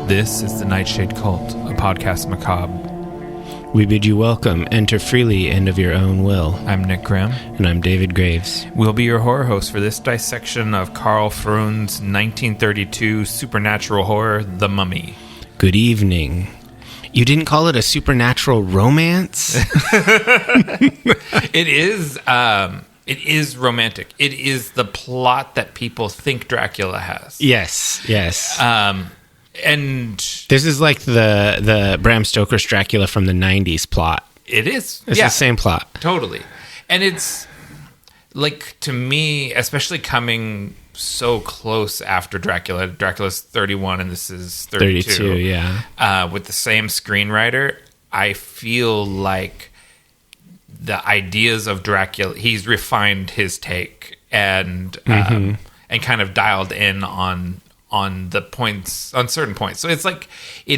This is the Nightshade Cult, a podcast macabre. We bid you welcome. Enter freely and of your own will. I'm Nick Graham. And I'm David Graves. We'll be your horror host for this dissection of Karl Freund's 1932 supernatural horror, The Mummy. Good evening. You didn't call it a supernatural romance? It is romantic. It is the plot that people think Dracula has. Yes. And this is like the Bram Stoker's Dracula from the 90s plot. It is. It's the same plot. Totally. And it's like, to me, especially coming so close after Dracula. Dracula's 31 and this is 32. Yeah. With the same screenwriter, I feel like the ideas of Dracula, he's refined his take and kind of dialed in on the points, on certain points. So it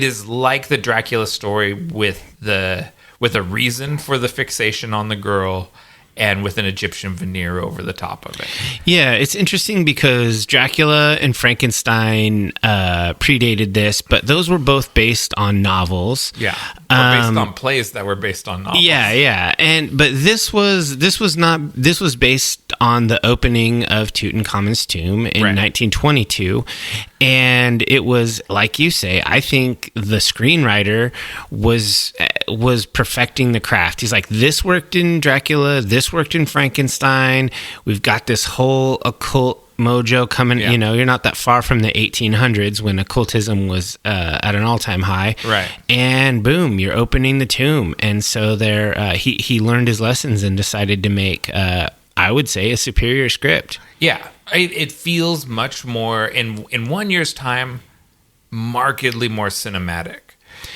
is like the Dracula story with a reason for the fixation on the girl and with an Egyptian veneer over the top of it. Yeah, it's interesting because Dracula and Frankenstein predated this, but those were both based on novels. Yeah, or based on plays that were based on novels. Yeah, but this was based on the opening of Tutankhamun's tomb in 1922, and it was, like you say, I think the screenwriter was perfecting the craft. He's like, this worked in Dracula, this worked in Frankenstein. We've got this whole occult mojo coming. Yeah. You know, you're not that far from the 1800s when occultism was at an all-time high. Right. And boom, you're opening the tomb. And so he learned his lessons and decided to make, I would say, a superior script. Yeah. It feels much more, in 1 year's time, markedly more cinematic.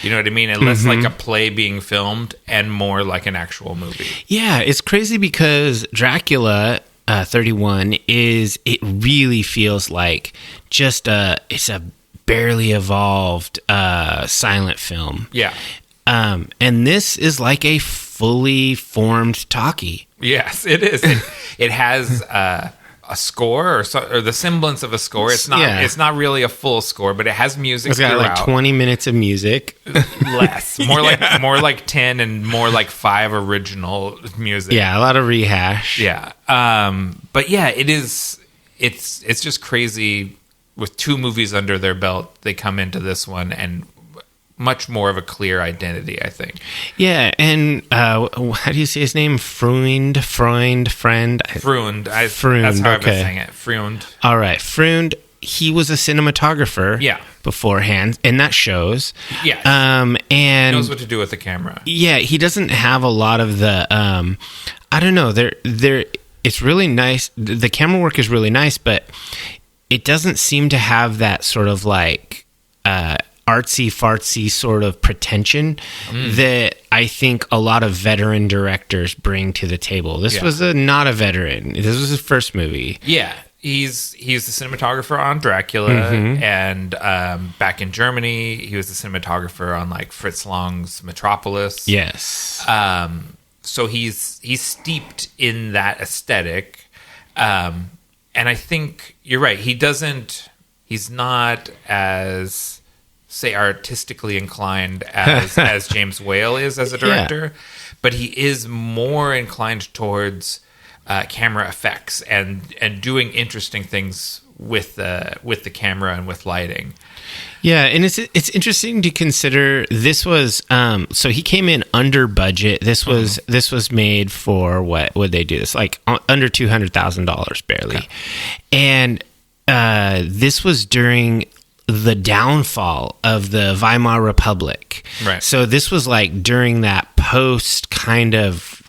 You know what I mean? And less like a play being filmed and more like an actual movie. Yeah, it's crazy because Dracula 31 it really feels like just it's a barely evolved silent film. Yeah. And this is like a fully formed talkie. Yes, it is. It has a score or the semblance of a score. It's not really a full score, but it has music. It's got throughout. like 20 minutes of music. Less. More like 10 and more like 5 original music. Yeah, a lot of rehash. Yeah. But yeah, it's just crazy. With 2 movies under their belt, they come into this one and much more of a clear identity, I think. Yeah, and how do you say his name? Freund. That's how I've been saying it. Freund. All right, Freund. He was a cinematographer. Beforehand, and that shows. Yeah. And he knows what to do with the camera. Yeah, he doesn't have a lot of the. I don't know. It's really nice. The camera work is really nice, but it doesn't seem to have that sort of like. Artsy fartsy sort of pretension that I think a lot of veteran directors bring to the table. This was not a veteran. This was his first movie. Yeah, he's the cinematographer on Dracula, and back in Germany, he was the cinematographer on like Fritz Lang's Metropolis. Yes. So he's steeped in that aesthetic, and I think you're right. He's not as, say, artistically inclined as James Whale is as a director, but he is more inclined towards camera effects and doing interesting things with the camera and with lighting. Yeah, and it's interesting to consider. This was so he came in under budget. This was made for what would they do? This like under $200,000 barely, okay. And this was during the downfall of the Weimar Republic. Right. So this was like during that post kind of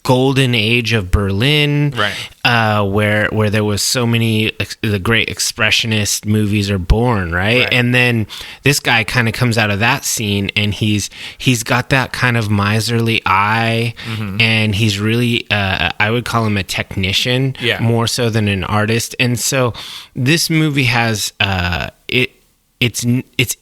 golden age of Berlin, right? Where there was so many the great expressionist movies are born, right? And then this guy kind of comes out of that scene, and he's got that kind of miserly eye, and he's really I would call him a technician, more so than an artist. And so this movie has It's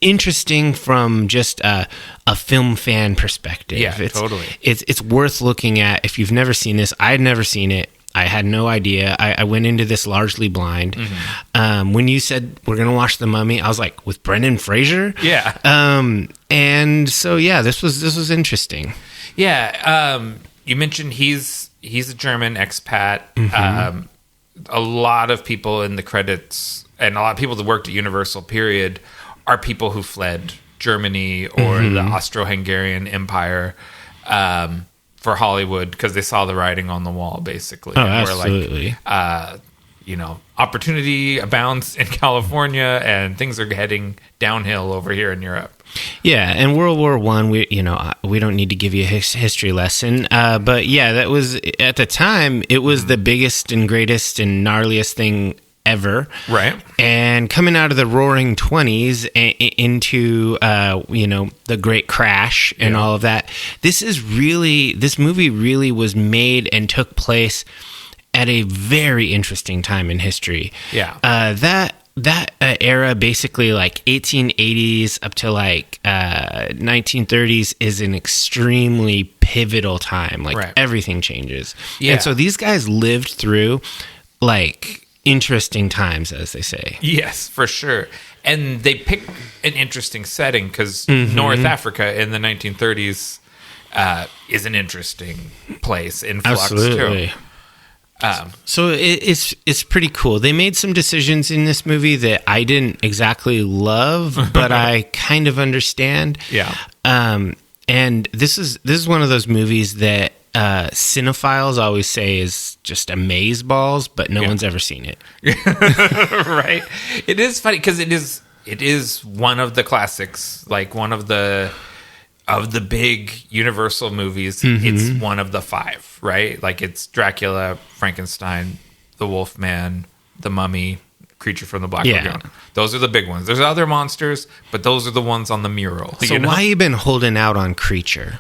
interesting from just a film fan perspective. Yeah, totally. It's worth looking at if you've never seen this. I'd never seen it. I had no idea. I went into this largely blind. When you said we're going to watch The Mummy, I was like, with Brendan Fraser? Yeah. And so, yeah, this was interesting. Yeah. You mentioned he's a German expat. A lot of people in the credits and a lot of people that worked at Universal period are people who fled Germany or the Austro-Hungarian Empire for Hollywood because they saw the writing on the wall, basically. Oh, and absolutely. Were like, opportunity abounds in California, and things are heading downhill over here in Europe. Yeah, and World War I, we don't need to give you a history lesson, but yeah, that was at the time it was the biggest and greatest and gnarliest thing ever, right? And coming out of the Roaring 20s into the Great Crash and all of that, this movie really was made and took place at a very interesting time in history. Yeah, that era, basically like 1880s up to like 1930s, is an extremely pivotal time. Like everything changes. Yeah. And so these guys lived through like interesting times, as they say. Yes, for sure. And they picked an interesting setting because North Africa in the 1930s is an interesting place in flux. Absolutely. Too. So it's pretty cool. They made some decisions in this movie that I didn't exactly love, but I kind of understand. Yeah. And this is one of those movies that cinephiles always say is just amazeballs, but no one's ever seen it. Right. It is funny because it is one of the classics, like one of the big Universal movies. It's one of the 5, right? Like it's Dracula, Frankenstein, the Wolfman, the Mummy, Creature from the Black Lagoon. Those are the big ones. There's other monsters, but those are the ones on the mural. So why you been holding out on Creature?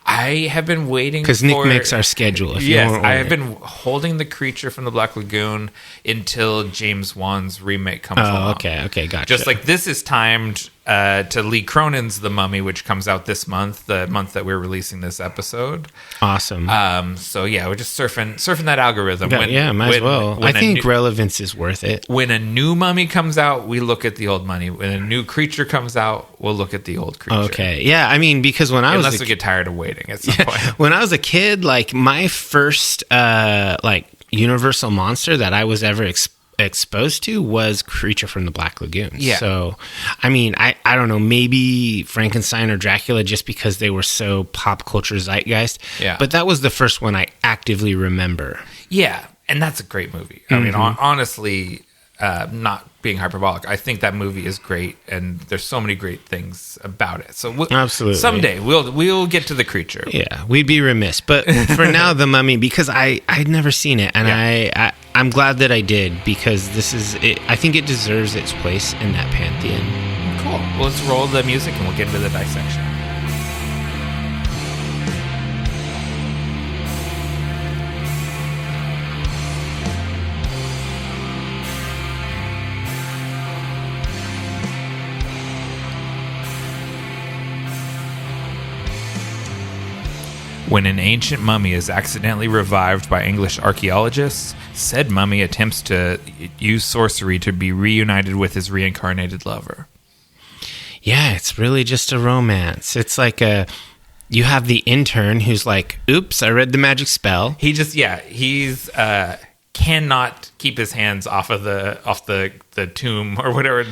I have been waiting because Nick makes our schedule. I have been holding the Creature from the Black Lagoon until James Wan's remake comes along. Okay, gotcha. Just like this is timed to Lee Cronin's The Mummy, which comes out this month, the month that we're releasing this episode. Awesome. So yeah, we're just surfing that algorithm. Might as well. I think relevance is worth it. When a new Mummy comes out, we look at the old Mummy. When a new Creature comes out, we'll look at the old Creature. Okay, yeah. I mean, because when I was unless we get tired of waiting at some point. When I was a kid, like my first Universal monster that I was ever exposed to was Creature from the Black Lagoon. Yeah. So, I mean, I don't know, maybe Frankenstein or Dracula just because they were so pop culture zeitgeist. Yeah. But that was the first one I actively remember. Yeah, and that's a great movie. I mean, honestly, not being hyperbolic, I think that movie is great, and there's so many great things about it. So absolutely, someday we'll get to the Creature. Yeah, we'd be remiss, but for now, The Mummy, because I'd never seen it, and I'm glad that I did, because this is it. I think it deserves its place in that pantheon. Cool. Well, let's roll the music, and we'll get into the dissection. When an ancient mummy is accidentally revived by English archaeologists, said mummy attempts to use sorcery to be reunited with his reincarnated lover. Yeah, it's really just a romance. It's like you have the intern who's like, oops, I read the magic spell. He's cannot keep his hands off the tomb or whatever,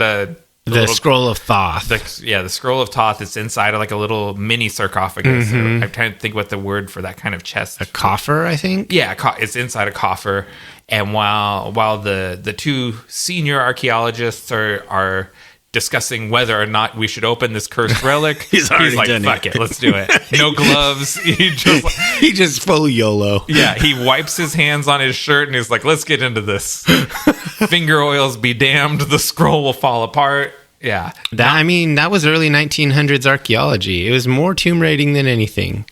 the Scroll of Thoth. The Scroll of Thoth is inside of like a little mini sarcophagus. I'm trying to think what the word for that kind of chest. A coffer, I think? Yeah, it's inside a coffer. And while the two senior archaeologists are discussing whether or not we should open this cursed relic, he's like, fuck it, let's do it. No gloves. He just full YOLO. Yeah, he wipes his hands on his shirt and he's like, let's get into this. Finger oils be damned, the scroll will fall apart. Yeah. That was early 1900s archaeology. It was more tomb raiding than anything.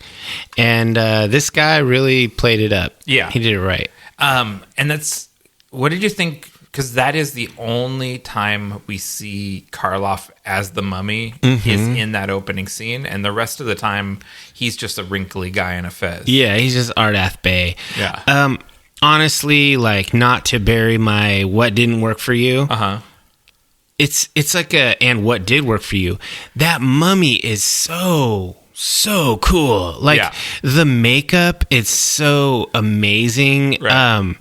And this guy really played it up. Yeah. He did it right. And that's, what did you think? Because that is the only time we see Karloff as the mummy is in that opening scene. And the rest of the time, he's just a wrinkly guy in a fez. Yeah, he's just Ardath Bey. Yeah. honestly, like, not to bury my what didn't work for you. It's like and what did work for you. That mummy is so cool. Like the makeup, it's so amazing. Right.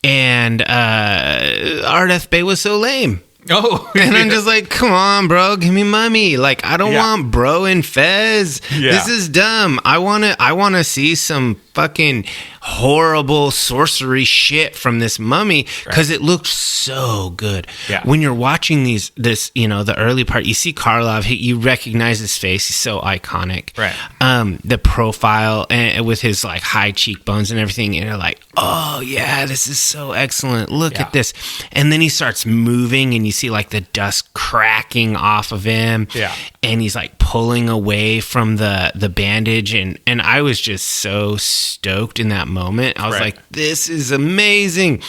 And Ardeth Bay was so lame. Oh, and I'm just like, come on, bro, give me mummy. Like, I don't want bro and Fez. This is dumb. I wanna see some fucking horrible sorcery shit from this mummy because it looks so good. When you're watching this, you know, the early part, you see Karloff, you recognize his face. He's so iconic. The profile and with his like high cheekbones and everything, and you're like, oh yeah, this is so excellent. Look at this. And then he starts moving, and you see like the dust cracking off of him. And he's like pulling away from the bandage, and I was just so stoked in that moment. I was like, this is amazing.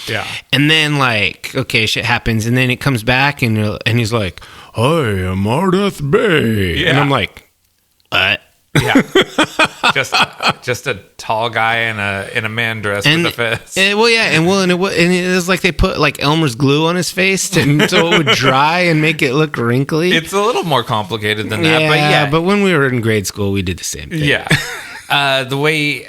And then like, okay, shit happens, and then it comes back, and he's like, I am Ardeth Bay. And I'm like, what? just a tall guy in a man dress with a fez. And it was like they put like Elmer's glue on his face so it would dry and make it look wrinkly. It's a little more complicated than that, but when we were in grade school, we did the same thing. The way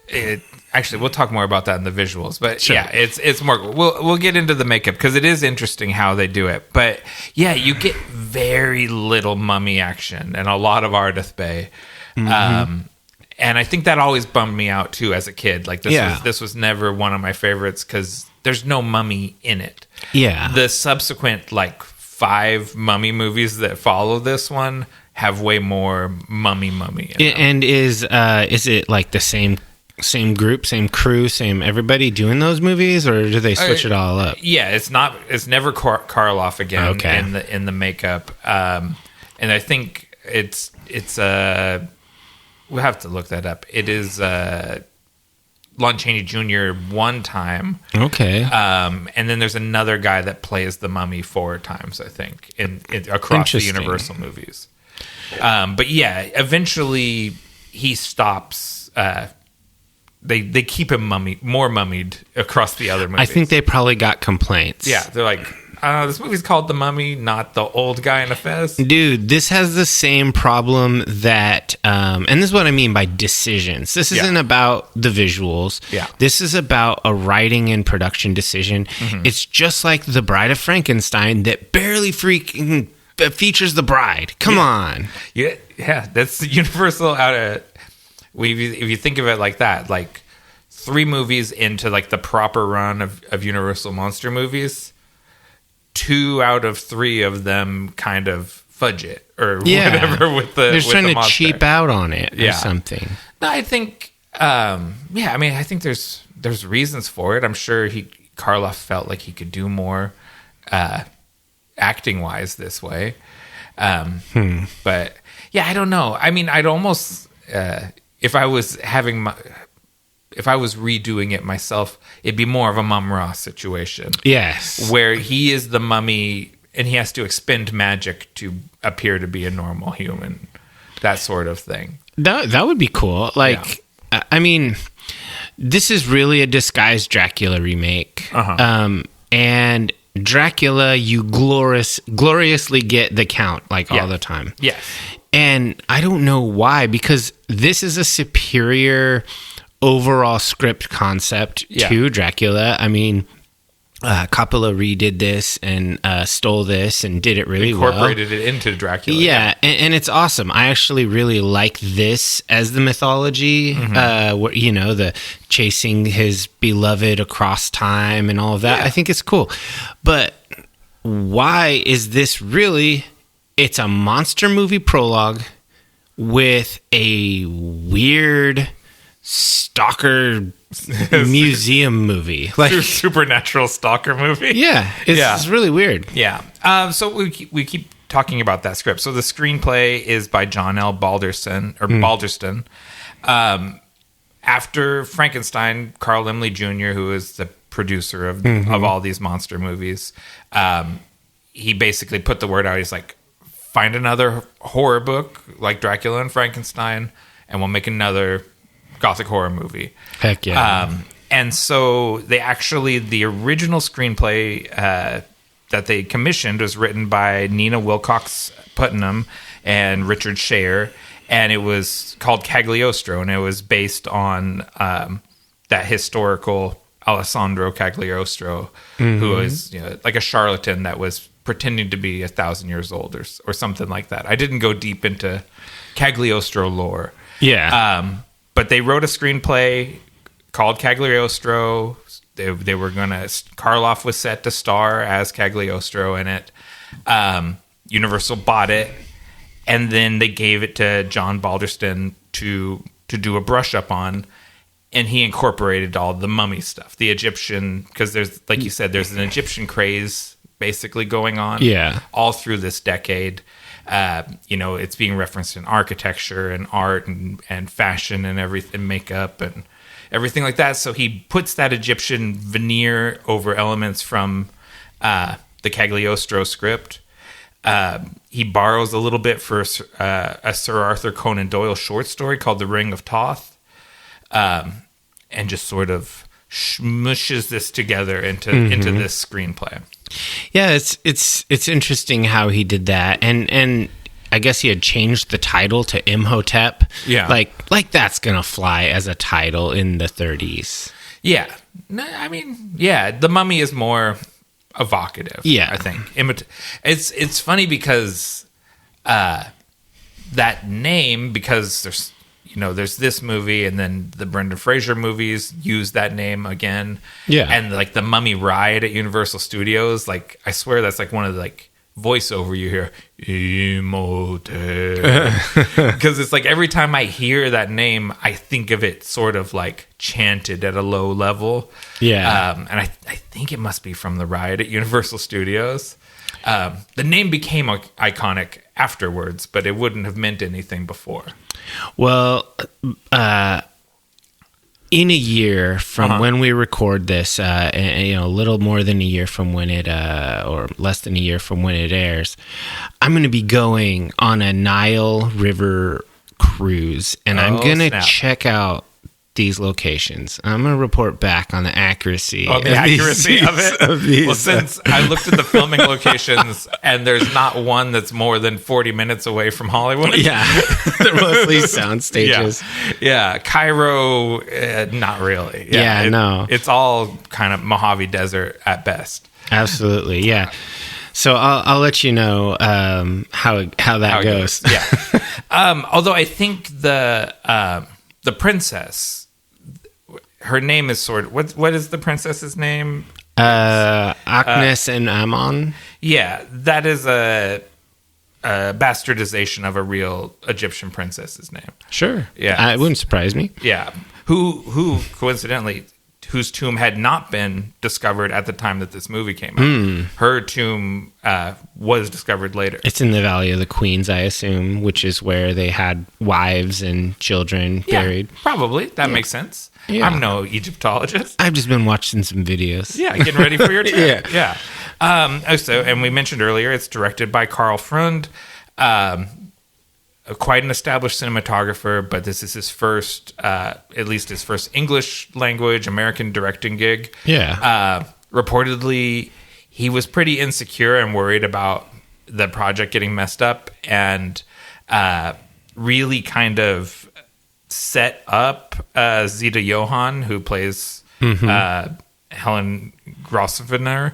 it actually, we'll talk more about that in the visuals, but it's more. We'll get into the makeup because it is interesting how they do it. But you get very little mummy action and a lot of Ardeth Bay. And I think that always bummed me out too as a kid. Like this was never one of my favorites because there's no mummy in it. The subsequent like 5 mummy movies that follow this one have way more mummy in them. And is it like the same group, same crew, same everybody doing those movies, or do they switch it all up? It's never Karloff again in the makeup. And I think it's we'll have to look that up. It is Lon Chaney Jr. one time. And then there's another guy that plays the mummy 4 times, I think, in across the Universal movies. But eventually he stops. They keep him more mummied across the other movies. I think they probably got complaints. They're like, this movie's called The Mummy, not the old guy in a fez. Dude, this has the same problem that, and this is what I mean by decisions. This isn't about the visuals. This is about a writing and production decision. It's just like The Bride of Frankenstein that barely freaking features the bride. Come on. That's the Universal out of... If you think of it like that, like 3 movies into like the proper run of Universal monster movies, 2 out of 3 of them kind of fudge it or whatever with the. They're trying to cheap out on it or something. No, I think. I mean, I think there's reasons for it. I'm sure Karloff felt like he could do more, acting wise this way. But I don't know. I mean, I'd almost. If I was redoing it myself, it'd be more of a Mum Ra situation. Yes. Where he is the mummy and he has to expend magic to appear to be a normal human. That sort of thing. That would be cool. Like, I mean, this is really a disguised Dracula remake. And Dracula, you gloriously get the count all the time. Yes. And I don't know why, because this is a superior overall script concept to Dracula. I mean, Coppola redid this and stole this and did it really Incorporated it into Dracula. Yeah, and it's awesome. I actually really like this as the mythology, the chasing his beloved across time and all of that. I think it's cool. But why is this really... It's a monster movie prologue with a weird stalker museum movie, like supernatural stalker movie. It's really weird. So we keep talking about that script. So the screenplay is by John L. Balderston. After Frankenstein, Carl Laemmle Jr., who is the producer of all these monster movies, he basically put the word out. He's like, find another horror book like Dracula and Frankenstein, and we'll make another gothic horror movie. Heck yeah. And so the original screenplay that they commissioned was written by Nina Wilcox Putnam and Richard Scher, and it was called Cagliostro, and it was based on that historical Alessandro Cagliostro, who was like a charlatan that was pretending to be 1,000 years old or something like that. I didn't go deep into Cagliostro lore. Yeah. But they wrote a screenplay called Cagliostro. They were going to... Karloff was set to star as Cagliostro in it. Universal bought it, and then they gave it to John Balderston to do a brush-up on, and he incorporated all the mummy stuff. The Egyptian... Because there's, like you said, there's an Egyptian craze basically going on all through this decade. It's being referenced in architecture and art and fashion and everything, makeup and everything like that. So he puts that Egyptian veneer over elements from the Cagliostro script. He borrows a little bit for a Sir Arthur Conan Doyle short story called The Ring of Thoth, and just sort of smushes this together into this screenplay. Yeah, it's interesting how he did that, and I guess he had changed the title to Imhotep. Yeah, like that's gonna fly as a title in the 30s. Yeah, I mean, the Mummy is more evocative. Yeah, I think it's funny because that name, because there's this movie, and then the Brendan Fraser movies use that name again. Yeah. And like the Mummy ride at Universal Studios, like I swear that's like one of the like voiceover you hear, because it's like every time I hear that name, I think of it sort of like chanted at a low level. Yeah. And I think it must be from the ride at Universal Studios. The name became iconic afterwards, but it wouldn't have meant anything before. Well, in a year from when we record this, a little more than a year from when it, or less than a year from when it airs, I'm going to be going on a Nile River cruise, and I'm going to check out these locations. I'm going to report back on the accuracy of it. Well, since I looked at the filming locations, and there's not one that's more than 40 minutes away from Hollywood. Yeah, they're mostly sound stages. Yeah. Cairo, not really. No. It's all kind of Mojave Desert at best. Absolutely, yeah. So I'll let you know how that goes. Yeah. Although I think the princess, her name is sort of... What is the princess's name? Agnes and Amon. Yeah, that is a bastardization of a real Egyptian princess's name. Sure. Yeah. It wouldn't surprise me. Yeah. Who coincidentally, whose tomb had not been discovered at the time that this movie came out. Her tomb was discovered later. It's in the Valley of the Queens, I assume, which is where they had wives and children buried. Probably. That makes sense. Yeah. I'm no Egyptologist. I've just been watching some videos. Yeah, getting ready for your trip. Yeah. And we mentioned earlier, it's directed by Karl Freund, quite an established cinematographer, but this is his first, at least his first English language American directing gig. Yeah. Reportedly, he was pretty insecure and worried about the project getting messed up, and really kind of set up Zita Johann, who plays Helen Grosvenor,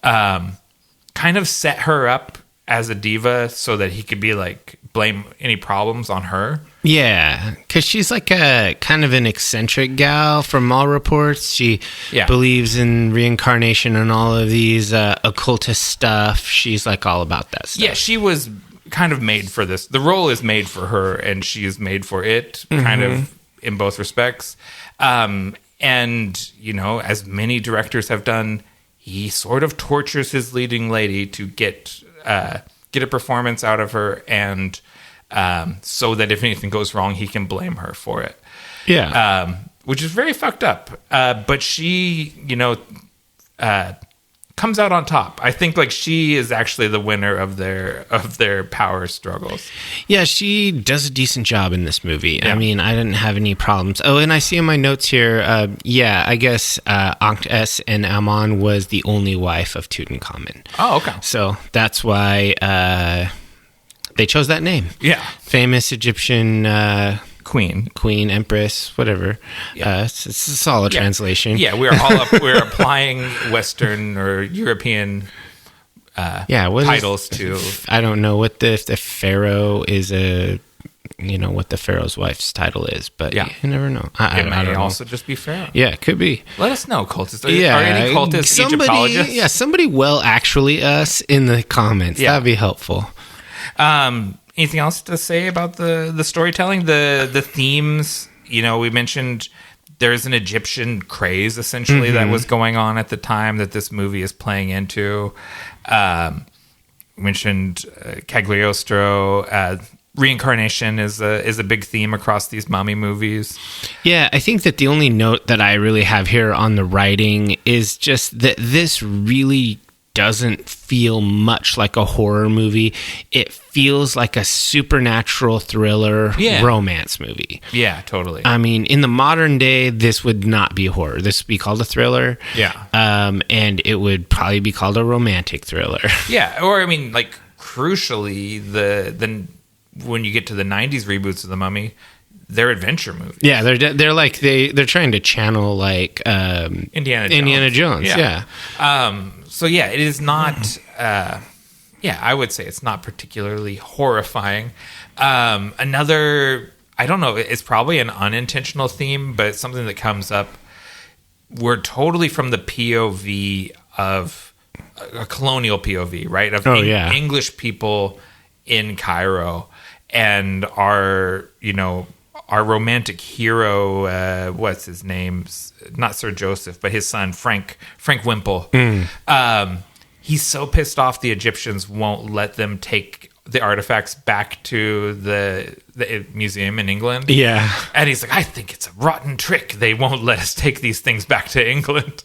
kind of set her up as a diva so that he could be like blame any problems on her. Yeah, because she's like a kind of an eccentric gal from all reports. She believes in reincarnation and all of these occultist stuff. She's like all about that stuff. Yeah, she was kind of made for this. The role is made for her, and she is made for it, kind of in both respects. And, as many directors have done, he sort of tortures his leading lady to get a performance out of her, and so that if anything goes wrong, he can blame her for it. Yeah. Which is very fucked up. But she, comes comes out on top. I think like she is actually the winner of their power struggles. Yeah, she does a decent job in this movie. Yeah. I mean, I didn't have any problems. Oh, and I see in my notes here, I guess Ankh-Es and Amon was the only wife of Tutankhamun. Oh, okay. So that's why they chose that name. Yeah. Famous Egyptian Queen, Empress, whatever. Yeah. It's a solid translation. Yeah, we're applying Western or European titles to. I don't know if the pharaoh is what the pharaoh's wife's title is, but you never know. It may don't also know. just be pharaoh. Yeah, it could be. Let us know, cultists. Are any cultist Egyptologists? Yeah, somebody actually us in the comments. Yeah. That'd be helpful. Anything else to say about the storytelling, the themes? We mentioned there's an Egyptian craze essentially that was going on at the time that this movie is playing into. We mentioned Cagliostro. Reincarnation is a big theme across these mummy movies. Yeah, I think that the only note that I really have here on the writing is just that this really doesn't feel much like a horror movie. It feels like a supernatural thriller romance movie. Yeah, totally. I mean, in the modern day, this would not be horror. This would be called a thriller. Yeah. And it would probably be called a romantic thriller. Yeah, or I mean, like, crucially, the when you get to the 90s reboots of The Mummy, they're adventure movies. Yeah, they're like they're trying to channel like Indiana Jones. Yeah. So yeah, it is not. I would say it's not particularly horrifying. Another, I don't know, it's probably an unintentional theme, but it's something that comes up. We're totally from the POV of a colonial POV, right? Of English people in Cairo, and our romantic hero, what's his name? Not Sir Joseph, but his son, Frank Wimple. He's so pissed off the Egyptians won't let them take the artifacts back to the museum in England. Yeah. And he's like, I think it's a rotten trick. They won't let us take these things back to England.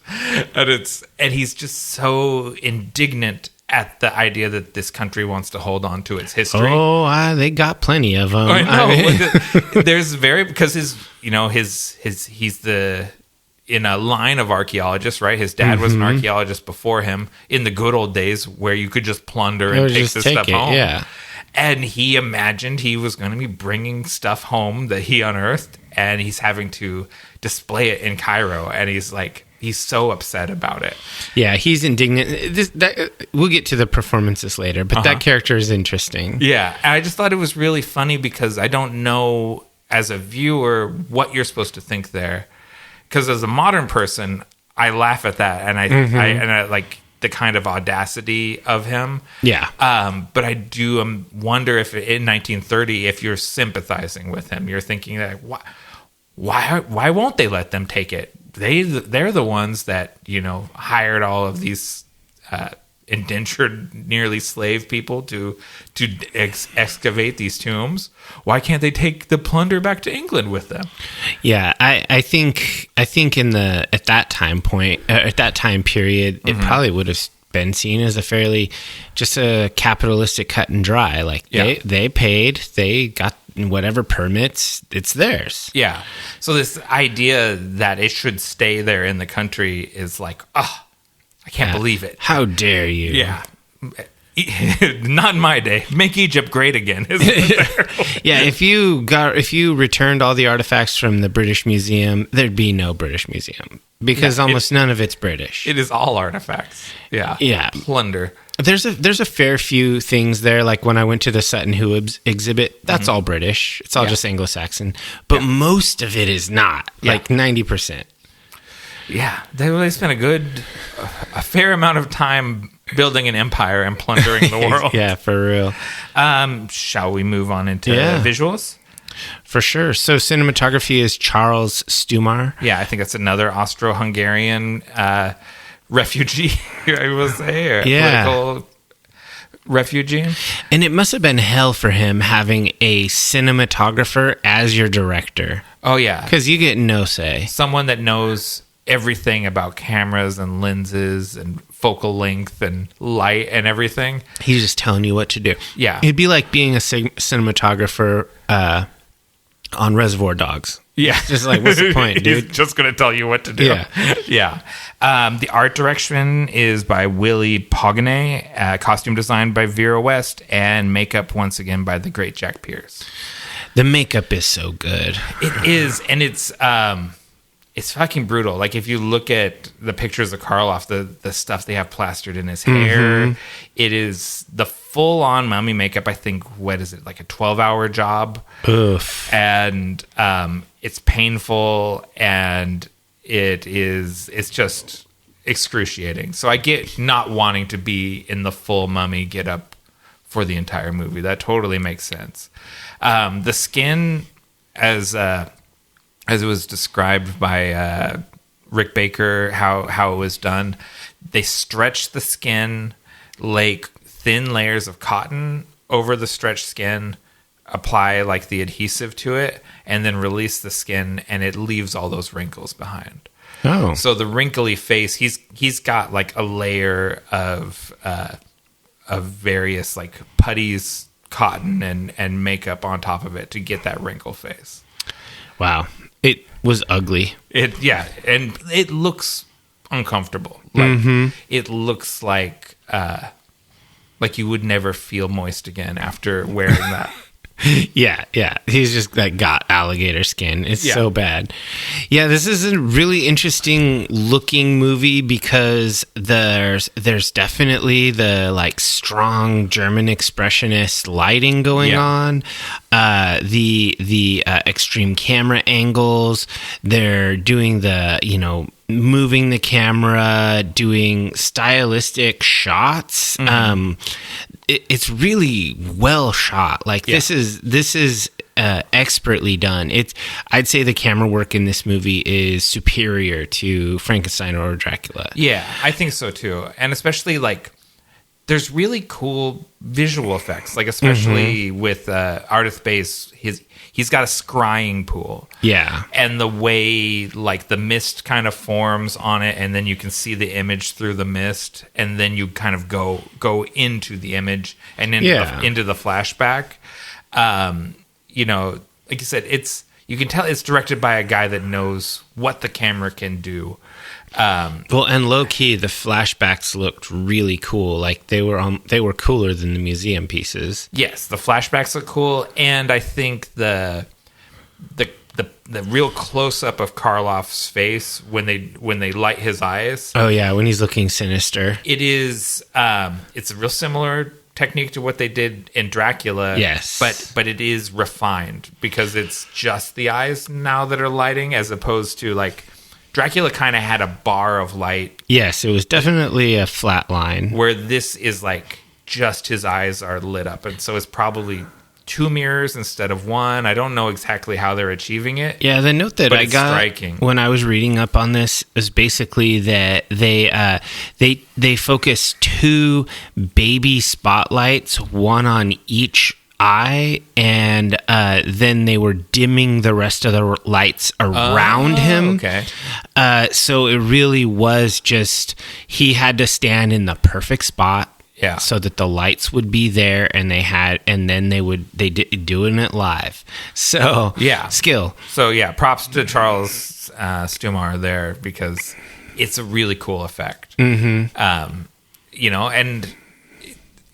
And he's just so indignant at the idea that this country wants to hold on to its history. Oh, they got plenty of them. I know. There's because he's in a line of archaeologists, right? His dad was an archaeologist before him in the good old days where you could just plunder and take this stuff home. Yeah. And he imagined he was going to be bringing stuff home that he unearthed, and he's having to display it in Cairo. And he's so upset about it. Yeah, he's indignant. We'll get to the performances later, but that character is interesting. Yeah, and I just thought it was really funny because I don't know as a viewer what you're supposed to think there. Because as a modern person, I laugh at that, and I like the kind of audacity of him. Yeah. But I do wonder if in 1930, if you're sympathizing with him, you're thinking that why won't they let them take it? They're the ones that hired all of these indentured, nearly slave people to excavate these tombs. Why can't they take the plunder back to England with them? Yeah, I think at that time period, it probably would have been seen as a fairly just a capitalistic cut and dry. Like they paid, they got whatever permits, it's theirs. Yeah. So this idea that it should stay there in the country is like, I can't believe it. How dare you? Yeah. Not in my day. Make Egypt great again. Yeah, if you returned all the artifacts from the British Museum, there'd be no British Museum because almost none of it's British. It is all artifacts. Yeah. Yeah. Plunder. There's a fair few things there. Like when I went to the Sutton Hoo exhibit, that's all British. It's all just Anglo-Saxon. But most of it is not. Like 90%. Yeah, they spent a fair amount of time building an empire and plundering the world. Yeah, for real. Shall we move on into visuals? For sure. So cinematography is Charles Stumar. Yeah, I think that's another Austro-Hungarian refugee, I will say, or political refugee. And it must have been hell for him having a cinematographer as your director. Oh, yeah. Because you get no say. Someone that knows everything about cameras and lenses and focal length and light and everything. He's just telling you what to do. Yeah. It'd be like being a cinematographer on Reservoir Dogs. Yeah. Just like, what's the point, dude? He's just going to tell you what to do. Yeah. Yeah. The art direction is by Willie Pogane, costume design by Vera West, and makeup once again by the great Jack Pierce. The makeup is so good. It is, and it's fucking brutal. Like, if you look at the pictures of Karloff, the stuff they have plastered in his hair, it is the full-on mummy makeup. I think, what is it, like a 12-hour job? Oof. And it's painful, and it's just excruciating. So I get not wanting to be in the full mummy get-up for the entire movie. That totally makes sense. The skin, as it was described by Rick Baker, how it was done, they stretched the skin, lay thin layers of cotton over the stretched skin, apply like the adhesive to it, and then release the skin, and it leaves all those wrinkles behind. Oh. So the wrinkly face, he's got like a layer of various like putties, cotton, and makeup on top of it to get that wrinkle face. Wow. It was ugly. And it looks uncomfortable. Like it looks like you would never feel moist again after wearing that. Yeah. He's just like got alligator skin. It's so bad. Yeah, this is a really interesting looking movie because there's definitely the like strong German expressionist lighting going on. The extreme camera angles. They're doing the moving the camera, doing stylistic shots. It's really well shot. Like this is expertly done. I'd say the camera work in this movie is superior to Frankenstein or Dracula. Yeah, I think so too. And especially like there's really cool visual effects, like especially with Ardith Base, he's got a scrying pool. Yeah. And the way like the mist kind of forms on it, and then you can see the image through the mist, and then you kind of go into the image and into the flashback. Like you said, you can tell it's directed by a guy that knows what the camera can do. And low key, the flashbacks looked really cool. Like they were cooler than the museum pieces. Yes, the flashbacks look cool, and I think the real close up of Karloff's face when they light his eyes. Oh yeah, when he's looking sinister. It is. It's a real similar technique to what they did in Dracula. Yes, but it is refined because it's just the eyes now that are lighting, as opposed to like Dracula kind of had a bar of light. Yes, it was definitely a flat line. Where this is like just his eyes are lit up, and so it's probably 2 mirrors instead of 1. I don't know exactly how they're achieving it. Yeah, the note that I got striking. When I was reading up on this was basically that they focus 2 baby spotlights, one on each eye, and then they were dimming the rest of the lights around him. Okay. So it really was just he had to stand in the perfect spot. Yeah. So that the lights would be there, and then they did doing it live. So yeah, skill. So yeah, props to Charles Stumar there because it's a really cool effect. And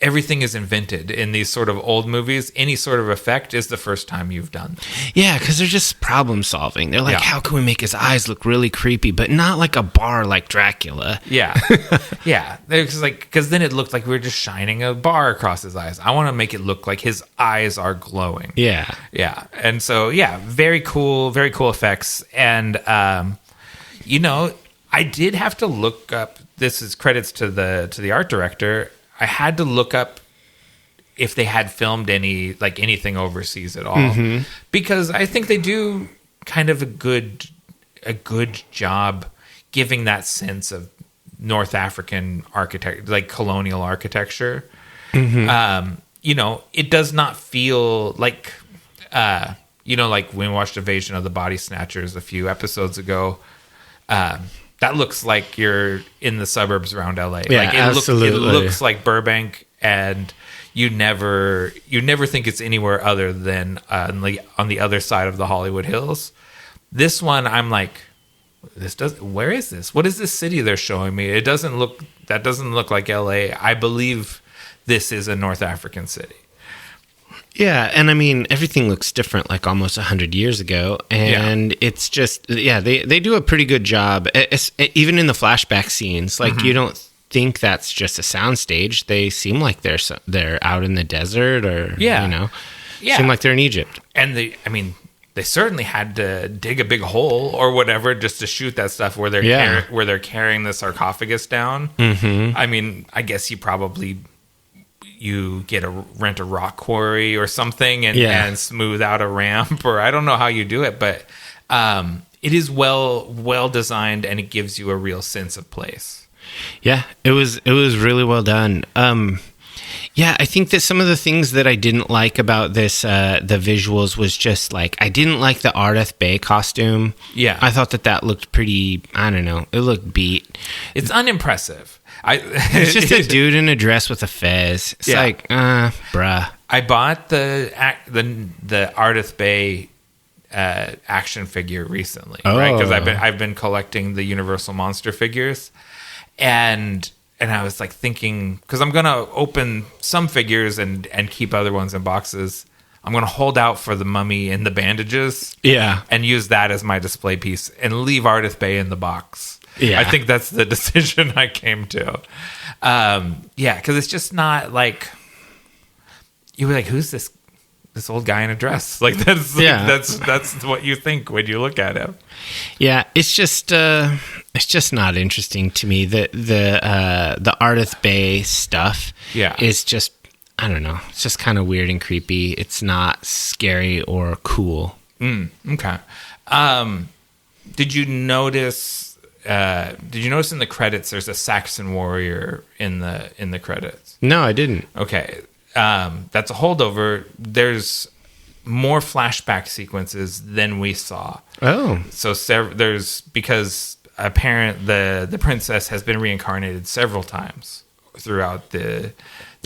everything is invented in these sort of old movies. Any sort of effect is the first time you've done this. Yeah, because they're just problem solving. They're like, how can we make his eyes look really creepy, but not like a bar like Dracula? Yeah, yeah. Because then it looked like we were just shining a bar across his eyes. I want to make it look like his eyes are glowing. Yeah, yeah. And so very cool effects. And I did have to look up. This is credits to the art director. I had to look up if they had filmed anything overseas at all, because I think they do kind of a good job giving that sense of North African architecture, like colonial architecture. It does not feel like like when we watched Invasion of the Body Snatchers a few episodes ago. that looks like you're in the suburbs around LA. Yeah, like absolutely. It looks like Burbank, and you never think it's anywhere other than on the other side of the Hollywood Hills. This one, I'm like, where is this? What is this city they're showing me? That doesn't look like LA. I believe this is a North African city. Yeah, and I mean, everything looks different, like almost 100 years ago, and it's just, they do a pretty good job, even in the flashback scenes. Like, you don't think that's just a soundstage. They seem like they're out in the desert, or seem like they're in Egypt. And they certainly had to dig a big hole or whatever just to shoot that stuff where they're carrying the sarcophagus down. Mm-hmm. I mean, I guess you rent a rock quarry or something and smooth out a ramp, or I don't know how you do it, but it is well designed, and it gives you a real sense of place. Yeah, it was really well done. I think that some of the things that I didn't like about this, the visuals, was just like, I didn't like the Ardeth Bay costume. Yeah. I thought that looked pretty, I don't know, it looked beat. It's unimpressive. It's just a dude in a dress with a fez. It's like, bruh. I bought the Ardeth Bay action figure recently, right? Because I've been collecting the Universal monster figures, and I was like thinking, because I'm gonna open some figures and keep other ones in boxes. I'm gonna hold out for the mummy and the bandages, and use that as my display piece, and leave Ardeth Bay in the box. Yeah, I think that's the decision I came to. Because it's just not like, you were like, who's this old guy in a dress? Like that's what you think when you look at him. Yeah, it's just not interesting to me. The Ardeth Bay stuff is just, I don't know. It's just kind of weird and creepy. It's not scary or cool. Okay. Did you notice in the credits there's a Saxon warrior in the credits? No, I didn't. Okay. That's a holdover. There's more flashback sequences than we saw. Oh. So there's, because the princess has been reincarnated several times throughout the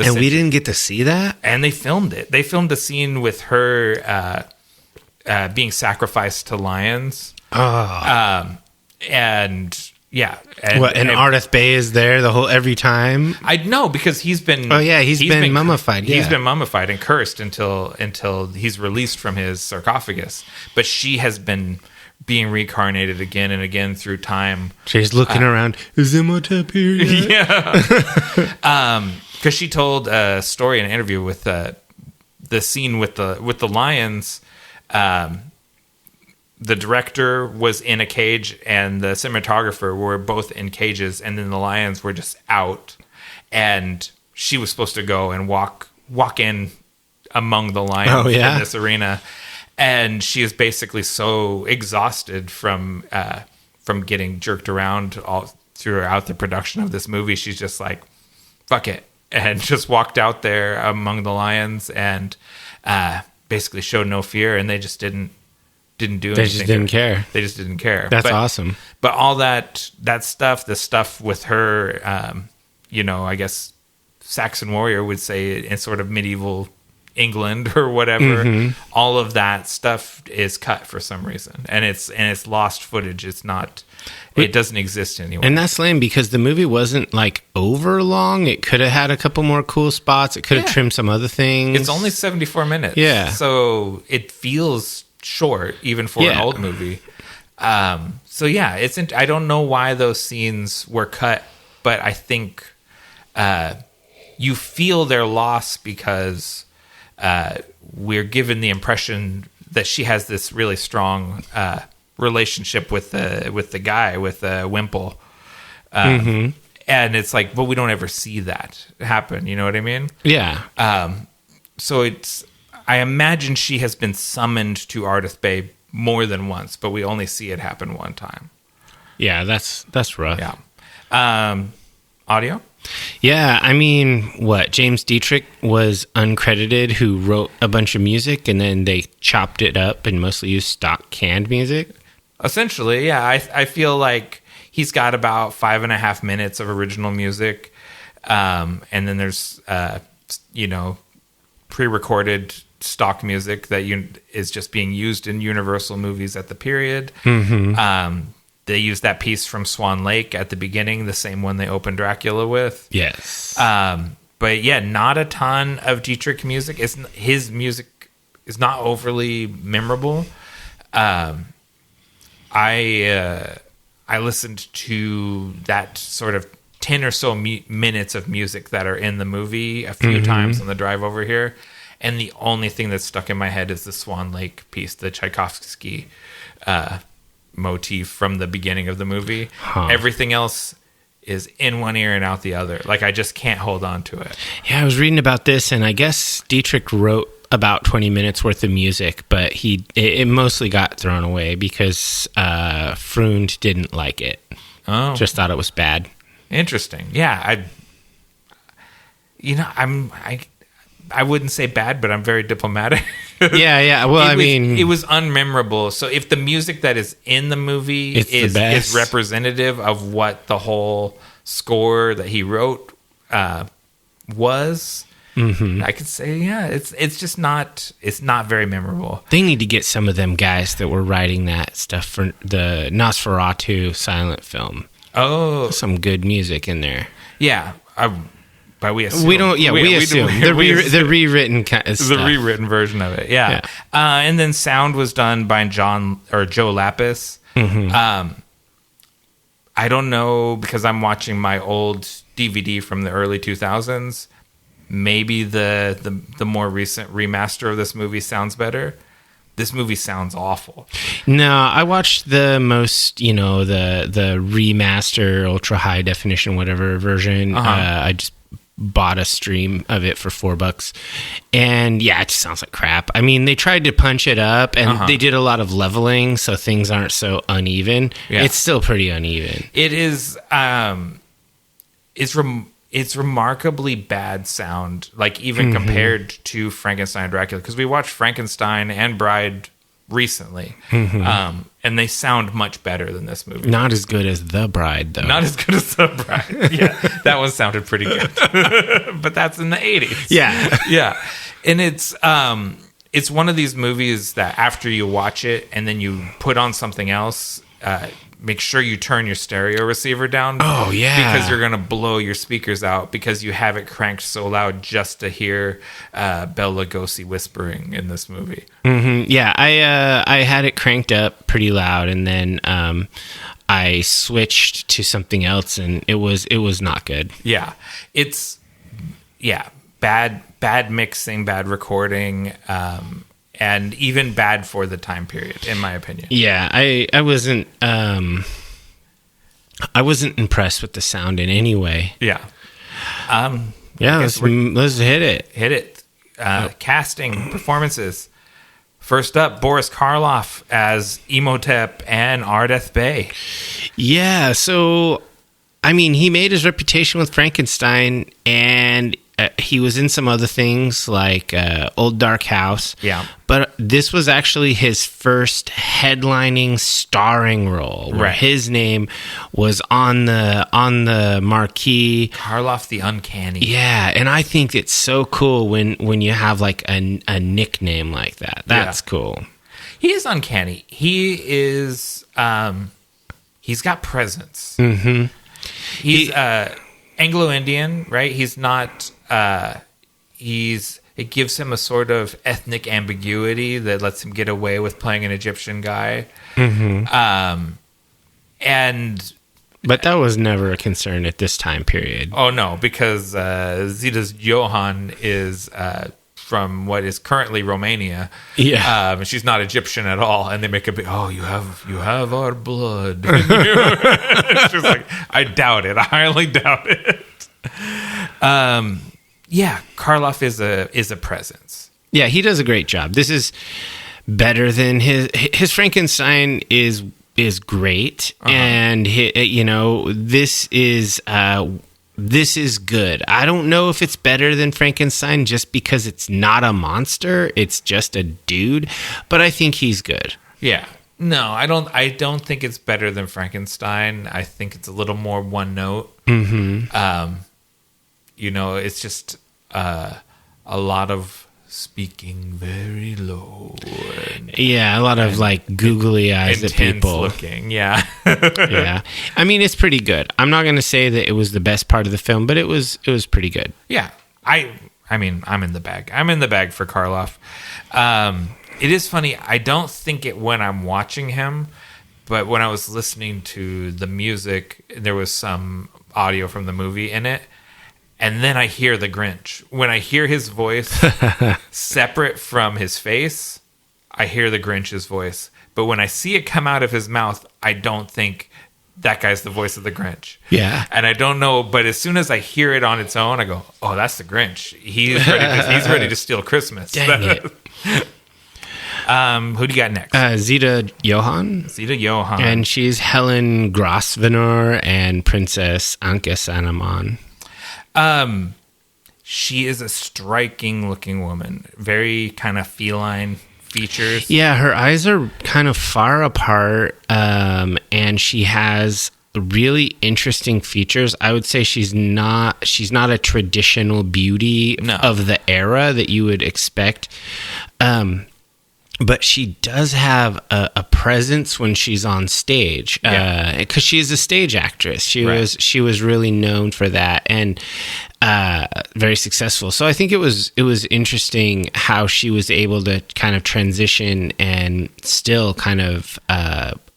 and we didn't get to see that? And they filmed it. They filmed a scene with her being sacrificed to lions. Oh. And Ardeth Bay is there every time? I know, because he's been he's been mummified. He's been mummified and cursed until he's released from his sarcophagus. But she has been being reincarnated again and again through time. She's looking around. Is Imhotep here yet? Yeah. Because she told a story in an interview with the scene with the lions. The director was in a cage and the cinematographer were both in cages, and then the lions were just out, and she was supposed to go and walk in among the lions in this arena, and she is basically so exhausted from getting jerked around all throughout the production of this movie. She's just like, fuck it, and just walked out there among the lions and basically showed no fear, and they just didn't do anything. They just didn't care. They just didn't care. That's awesome. But all that stuff, the stuff with her, I guess Saxon warrior would say in sort of medieval England or whatever, all of that stuff is cut for some reason. And it's lost footage. It's not, it doesn't exist anymore. And that's lame, because the movie wasn't like over long. It could have had a couple more cool spots. It could have trimmed some other things. It's only 74 minutes. Yeah. So it feels short even for an old movie. I don't know why those scenes were cut, but I think you feel their loss because we're given the impression that she has this really strong relationship with the guy, with Wimple, and it's like, but we don't ever see that happen. You know what I mean? Yeah. So I imagine she has been summoned to Ardeth Bay more than once, but we only see it happen one time. Yeah, that's rough. Yeah. Audio? Yeah, I mean, James Dietrich was uncredited, who wrote a bunch of music, and then they chopped it up and mostly used stock canned music. Essentially, yeah. I feel like he's got about 5.5 minutes of original music. And then there's, pre-recorded stock music that is just being used in Universal movies at the period. They used that piece from Swan Lake at the beginning, the same one they opened Dracula with. Yes. But yeah, not a ton of Dietrich music. His music is not overly memorable. I listened to that sort of 10 or so minutes of music that are in the movie a few times on the drive over here. And the only thing that's stuck in my head is the Swan Lake piece, the Tchaikovsky motif from the beginning of the movie. Everything else is in one ear and out the other. Like, I just can't hold on to it. Yeah, I was reading about this, and I guess Dietrich wrote about 20 minutes worth of music, but it mostly got thrown away because Freund didn't like it. Oh. Just thought it was bad. Interesting. Yeah, I wouldn't say bad, but I'm very diplomatic. Yeah. Well, it was unmemorable. So if the music that is in the movie is representative of what the whole score that he wrote was, I could say, yeah, it's just not. It's not very memorable. They need to get some of them guys that were writing that stuff for the Nosferatu silent film. Oh, some good music in there. Yeah. But we assume. We assume. The rewritten kind of stuff. The rewritten version of it, yeah. And then sound was done by Joe Lapis. I don't know, because I'm watching my old DVD from the early 2000s. Maybe the more recent remaster of this movie sounds better. This movie sounds awful. No, I watched the most, the remaster, ultra high definition, whatever version. I just bought a stream of it for $4, and yeah, it just sounds like crap. I mean, they tried to punch it up, and they did a lot of leveling, so things aren't so uneven. Yeah. It's still pretty uneven. It is. It's remarkably bad sound, like even compared to Frankenstein and Dracula, because we watched Frankenstein and Bride recently, and they sound much better than this movie. Not as good as The Bride, though. Not as good as The Bride. Yeah, that one sounded pretty good, but that's in the 80s. Yeah, and it's one of these movies that after you watch it and then you put on something else. Make sure you turn your stereo receiver down. Oh, yeah. Because you're going to blow your speakers out because you have it cranked so loud just to hear Bela Lugosi whispering in this movie. Yeah, I had it cranked up pretty loud, and then I switched to something else, and it was not good. Yeah. It's bad mixing, bad recording, and even bad for the time period, in my opinion. Yeah, I wasn't impressed with the sound in any way. Yeah. Let's hit it. Hit it. Casting, performances. First up, Boris Karloff as Imhotep and Ardeth Bey. Yeah, so I mean, he made his reputation with Frankenstein, and he was in some other things like Old Dark House. Yeah. But this was actually his first headlining starring role, where his name was on the marquee. Karloff the Uncanny. Yeah, and I think it's so cool when you have like a nickname like that. That's cool. He is uncanny. He is. He's got presence. He's Anglo-Indian, right? He's not. It gives him a sort of ethnic ambiguity that lets him get away with playing an Egyptian guy. But that was never a concern at this time period. Oh no, because Zita's Johan is from what is currently Romania. Yeah, she's not Egyptian at all, and they make a big, you have our blood. She's like, I doubt it. I highly doubt it. Yeah, Karloff is a presence. Yeah, he does a great job. This is better than his Frankenstein is great, and this is good. I don't know if it's better than Frankenstein just because it's not a monster; it's just a dude. But I think he's good. Yeah, No, I don't. I don't think it's better than Frankenstein. I think it's a little more one note. It's just a lot of speaking very low. A lot of like googly eyes at people. Looking, yeah. Yeah. I mean, it's pretty good. I'm not going to say that it was the best part of the film, but it was pretty good. Yeah. I mean, I'm in the bag. I'm in the bag for Karloff. It is funny. I don't think it when I'm watching him, but when I was listening to the music, there was some audio from the movie in it. And then I hear the Grinch. When I hear his voice separate from his face, I hear the Grinch's voice. But when I see it come out of his mouth, I don't think that guy's the voice of the Grinch. Yeah. And I don't know, but as soon as I hear it on its own, I go, oh, that's the Grinch. He's ready to steal Christmas. Dang it. Who do you got next? Zita Johann. Zita Johann. And she's Helen Grosvenor and Princess Anke Saneman. She is a striking looking woman. Very kind of feline features. Yeah, her eyes are kind of far apart, and she has really interesting features. I would say she's not a traditional beauty of the era that you would expect. But she does have a presence when she's on stage, because she is a stage actress. She was really known for that, and very successful. So I think it was interesting how she was able to kind of transition and still kind of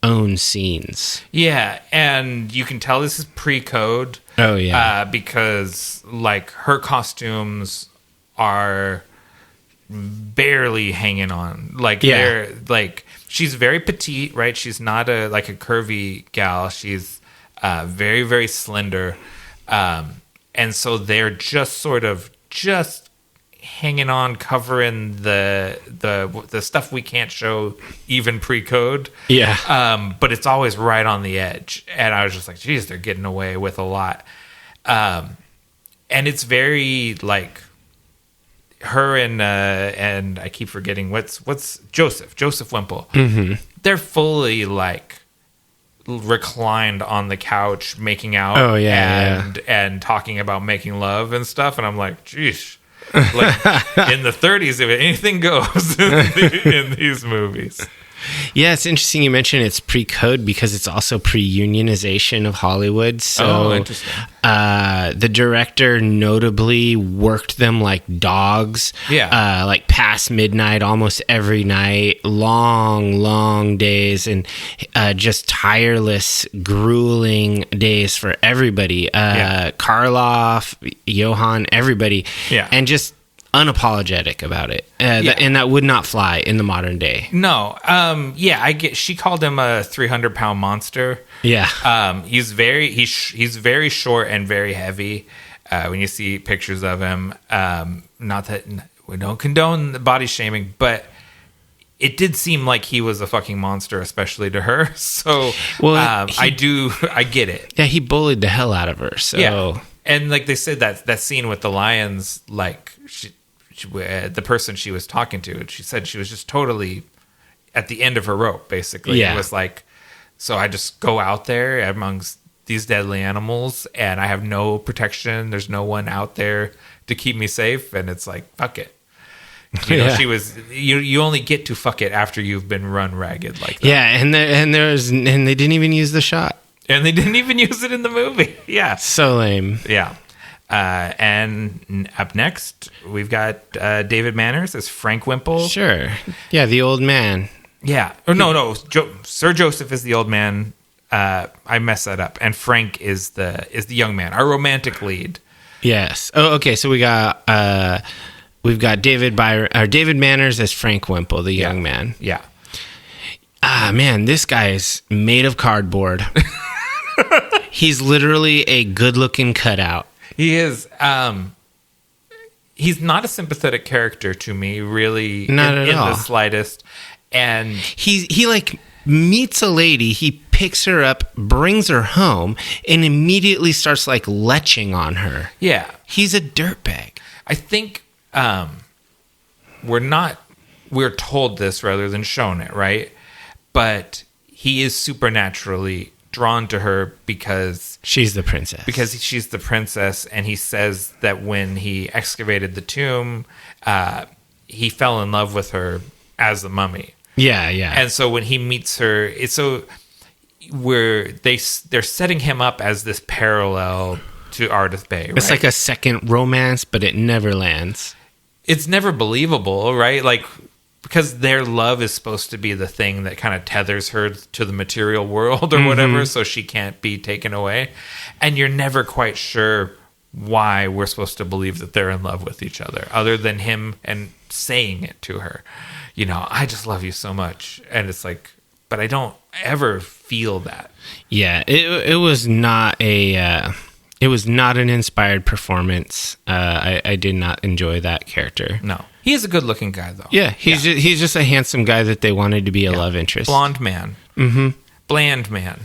own scenes. Yeah, and you can tell this is pre-code. Oh yeah, because like her costumes are barely hanging on. They're like, she's very petite, right? She's not a curvy gal. She's very, very slender. And so they're just sort of just hanging on, covering the stuff we can't show even pre-code. Yeah. But it's always right on the edge. And I was just like, geez, they're getting away with a lot. And it's very like her and I keep forgetting what's Joseph Wimple. Mm-hmm. They're fully like reclined on the couch making out. Oh yeah, and talking about making love and stuff, and I'm like, geez, like in the 30s, if anything goes in these movies. Yeah, it's interesting you mentioned it's pre-code because it's also pre-unionization of Hollywood. So interesting. The director notably worked them like dogs. Yeah. Like past midnight almost every night, long days, and just tireless, grueling days for everybody. Karloff, Johann, everybody. Yeah. And just unapologetic about it, and that would not fly in the modern day. No, I get. She called him a 300-pound monster. Yeah, he's very short and very heavy. When you see pictures of him, not that we don't condone the body shaming, but it did seem like he was a fucking monster, especially to her. So, I get it. Yeah, he bullied the hell out of her. So, yeah. And like they said, that scene with the lions, like the person she was talking to, she said she was just totally at the end of her rope, basically. Yeah. It was like, so I just go out there amongst these deadly animals and I have no protection. There's no one out there to keep me safe. And it's like, fuck it. She was, you only get to fuck it after you've been run ragged like that. Yeah. And they didn't even use the shot. And they didn't even use it in the movie. Yeah. So lame. Yeah. And up next, we've got David Manners as Frank Wimple. Sure. Yeah, the old man. Yeah. Or no. Sir Joseph is the old man. I messed that up. And Frank is the young man, our romantic lead. Yes. Oh, okay. So we've got David Manners as Frank Wimple, the young man. Yeah. Ah, man, this guy is made of cardboard. He's literally a good-looking cutout. He is. He's not a sympathetic character to me, really. Not at all. In the slightest. And he like meets a lady, he picks her up, brings her home, and immediately starts like leching on her. Yeah. He's a dirtbag. I think we're told this rather than shown it, right? but he is supernaturally drawn to her because she's the princess. Because she's the princess, and he says that when he excavated the tomb, he fell in love with her as the mummy. Yeah, yeah. And so when he meets her, it's so they're setting him up as this parallel to Ardith Bay. Right? It's like a second romance, but it never lands. It's never believable, right? Like, because their love is supposed to be the thing that kind of tethers her to the material world or whatever, so she can't be taken away. And you're never quite sure why we're supposed to believe that they're in love with each other, other than him and saying it to her. You know, I just love you so much. And it's like, but I don't ever feel that. Yeah, it was not a... It was not an inspired performance. I did not enjoy that character. No. He is a good-looking guy, though. Yeah, he's just a handsome guy that they wanted to be a love interest. Blonde man. Mm-hmm. Bland man.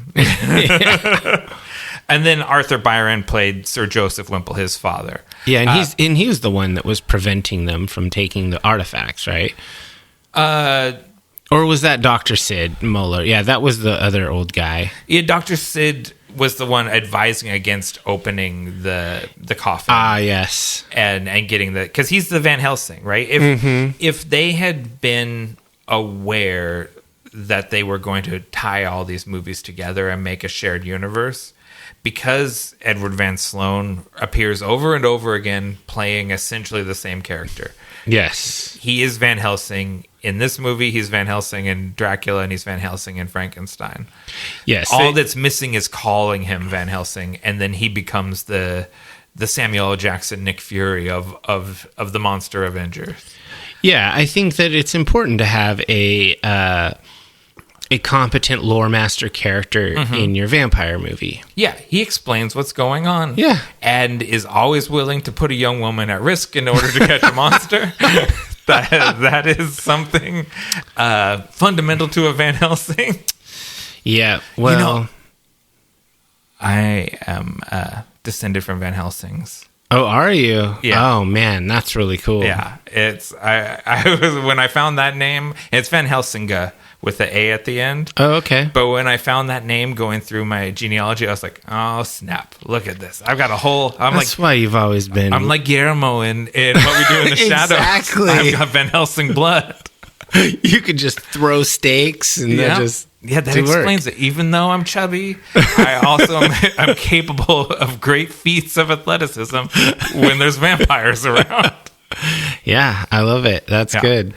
And then Arthur Byron played Sir Joseph Wimple, his father. Yeah, and he was the one that was preventing them from taking the artifacts, right? Or was that Dr. Sid Muller? Yeah, that was the other old guy. Yeah, Dr. Sid was the one advising against opening the coffin. Ah, yes. And getting because he's the Van Helsing, right? If they had been aware that they were going to tie all these movies together and make a shared universe, because Edward Van Sloan appears over and over again playing essentially the same character. Yes. He is Van Helsing in this movie, he's Van Helsing in Dracula, and he's Van Helsing in Frankenstein. Yes. All that's missing is calling him Van Helsing, and then he becomes the Samuel L. Jackson, Nick Fury of the Monster Avengers. Yeah, I think that it's important to have a competent lore master character in your vampire movie. Yeah, he explains what's going on. Yeah. And is always willing to put a young woman at risk in order to catch a monster. That is something fundamental to a Van Helsing. Yeah, well... You know, I am descended from Van Helsings. Oh, are you? Yeah. Oh, man, that's really cool. Yeah, I was when I found that name, it's Van Helsinga with the A at the end. Oh, okay. But when I found that name going through my genealogy, I was like, oh, snap. Look at this. I've got a whole... That's why you've always been... I'm like Guillermo in What We Do in the Shadows. Exactly. I've got Van Helsing blood. You could just throw stakes and that just... Yeah, that explains it. Even though I'm chubby, I also I'm capable of great feats of athleticism when there's vampires around. Yeah, I love it. That's good.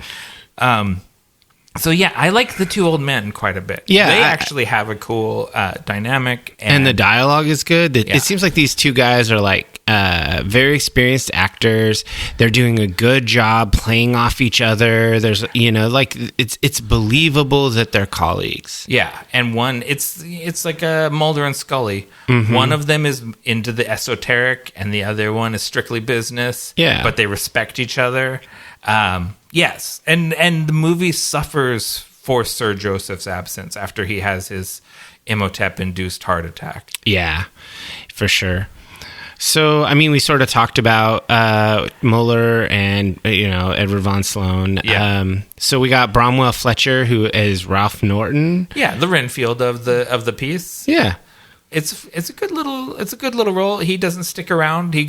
So yeah, I like the two old men quite a bit. Yeah, they actually have a cool dynamic, and the dialogue is good. It seems like these two guys are like very experienced actors. They're doing a good job playing off each other. There's like it's believable that they're colleagues. Yeah, and one it's like a Mulder and Scully. Mm-hmm. One of them is into the esoteric, and the other one is strictly business. Yeah, but they respect each other. Yes, and the movie suffers for Sir Joseph's absence after he has his Imhotep-induced heart attack. Yeah, for sure. So, I mean, we sort of talked about Muller and Edward Von Sloan. Yeah. So we got Bromwell Fletcher, who is Ralph Norton. Yeah, the Renfield of the piece. Yeah, it's a good little role. He doesn't stick around. He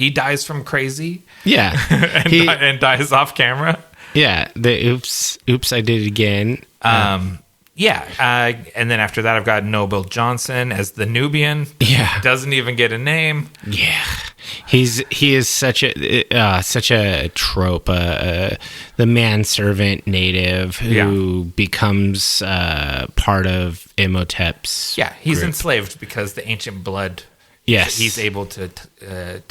dies from crazy. Yeah. and dies off camera. Yeah. The oops, I did it again. Yeah. And then after that, I've got Noble Johnson as the Nubian. Yeah. Doesn't even get a name. Yeah. He is such a trope, the manservant native who becomes part of Imhotep's he's group. enslaved because the ancient blood. Yes. He's able to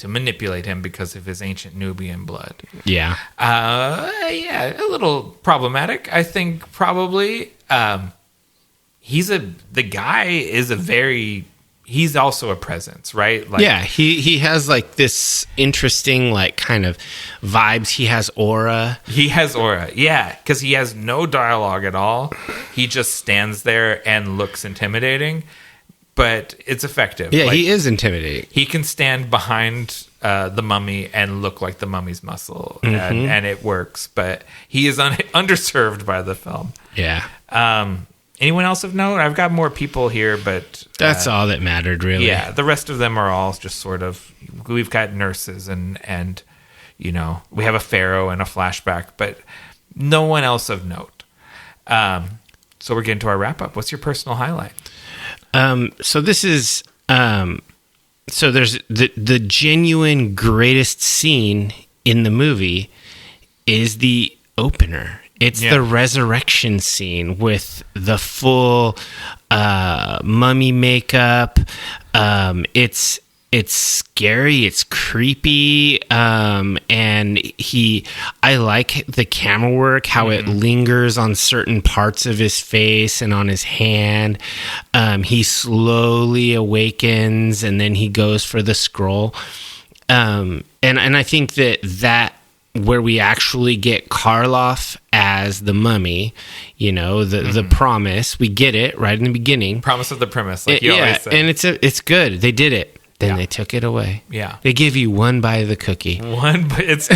manipulate him because of his ancient Nubian blood. Yeah. A little problematic, I think, probably. He's also a presence, right? Like, yeah, he has like this interesting like kind of vibes. He has aura. Yeah, because he has no dialogue at all. He just stands there and looks intimidating. but it's effective. Yeah, he is intimidating. He can stand behind the mummy and look like the mummy's muscle, and it works. But he is underserved by the film. Yeah. Anyone else of note? I've got more people here, but that's all that mattered, really. Yeah, the rest of them are all just sort of. We've got nurses and we have a pharaoh and a flashback, but no one else of note. So we're getting to our wrap up. What's your personal highlight? So this is so there's the genuine greatest scene in the movie is the opener. It's the resurrection scene with the full mummy makeup. It's scary, it's creepy, and I like the camera work, how it lingers on certain parts of his face and on his hand. He slowly awakens, and then he goes for the scroll. And I think that where we actually get Karloff as the mummy, the promise, we get it right in the beginning. Promise of the premise, like you always say. And it's good. They did it. Then they took it away. Yeah. They give you one bite of the cookie. That's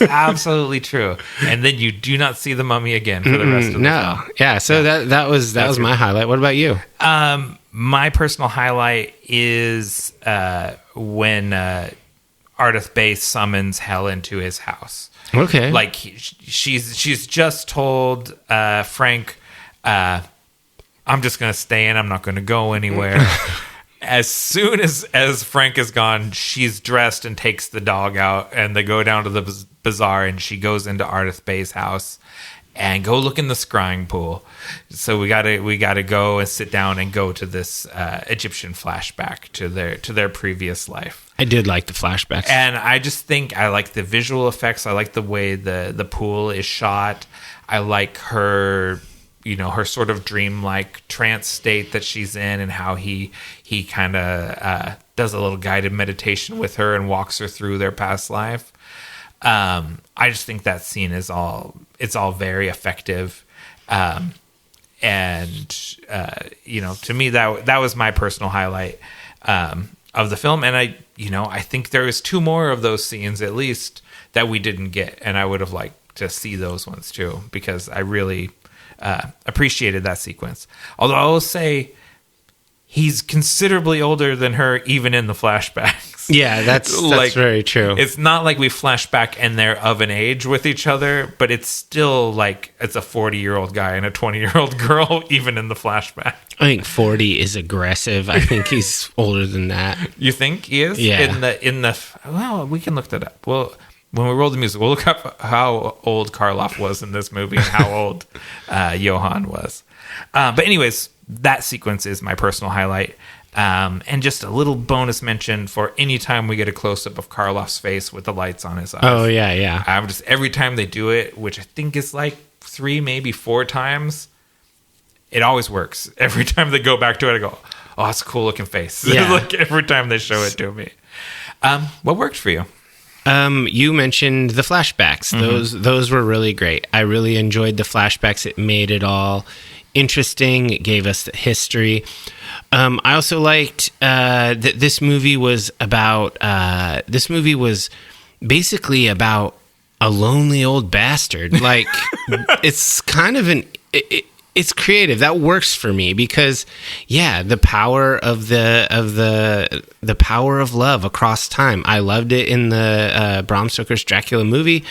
absolutely true. And then you do not see the mummy again for the rest of the film. Yeah, so that was my highlight. What about you? My personal highlight is when Ardith Bay summons Hell into his house. Okay. Like she's just told Frank, I'm just going to stay in. I'm not going to go anywhere. As soon as Frank is gone, she's dressed and takes the dog out, and they go down to the bazaar, and she goes into Ardith Bay's house and go look in the scrying pool. So we gotta go and sit down and go to this Egyptian flashback to their previous life. I did like the flashbacks, and I just think I like the visual effects. I like the way the pool is shot. I like her. Her sort of dreamlike trance state that she's in, and how he kind of does a little guided meditation with her and walks her through their past life. I just think that scene it's all very effective. To me that was my personal highlight of the film. And I think there is 2 more of those scenes at least that we didn't get, and I would have liked to see those ones too, because I really appreciated that sequence. Although I will say he's considerably older than her, even in the flashbacks. Yeah, that's very true. It's not like we flash back and they're of an age with each other, but it's still like it's a 40-year-old guy and a 20-year-old girl, even in the flashback. I think 40 is aggressive. I think he's older than that. You think he is? Yeah. Well, we can look that up. Well, when we roll the music, we'll look up how old Karloff was in this movie and how old Johann was. But anyways, that sequence is my personal highlight. And just a little bonus mention for any time we get a close-up of Karloff's face with the lights on his eyes. Oh, yeah. Just every time they do it, which I think is like 3, maybe 4 times, it always works. Every time they go back to it, I go, oh, that's a cool-looking face. Yeah. Like every time they show it to me. What worked for you? You mentioned the flashbacks. Those were really great. I really enjoyed the flashbacks. It made it all interesting. It gave us the history. I also liked that this movie was about. This movie was basically about a lonely old bastard. Like it's kind of it's creative. That works for me because, the power of the power of love across time. I loved it in the Bram Stoker's Dracula movie,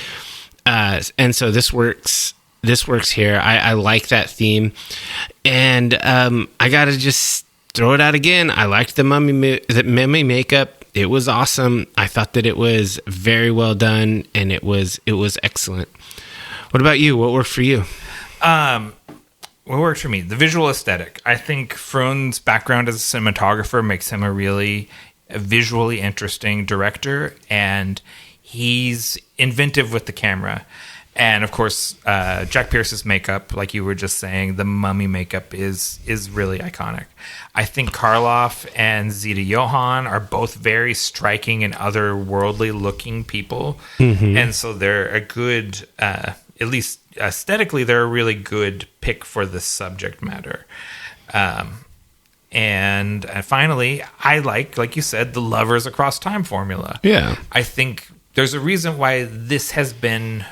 and so this works. This works here. I like that theme, and I gotta just throw it out again. I liked the mummy makeup. It was awesome. I thought that it was very well done, and it was excellent. What about you? What worked for you? What worked for me? The visual aesthetic. I think Freund's background as a cinematographer makes him a really visually interesting director, and he's inventive with the camera. And of course, Jack Pierce's makeup, like you were just saying, the mummy makeup is really iconic. I think Karloff and Zita Johann are both very striking and otherworldly looking people. Mm-hmm. And so they're a good, at least aesthetically, they're a really good pick for the subject matter. And finally, I like you said, the lovers across time formula. Yeah. I think there's a reason why this has been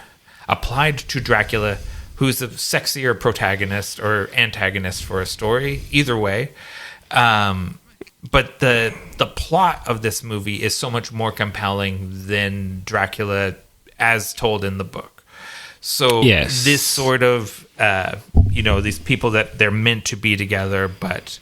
applied to Dracula, who's a sexier protagonist or antagonist for a story, either way. But the plot of this movie is so much more compelling than Dracula as told in the book. So this sort of, these people that they're meant to be together, but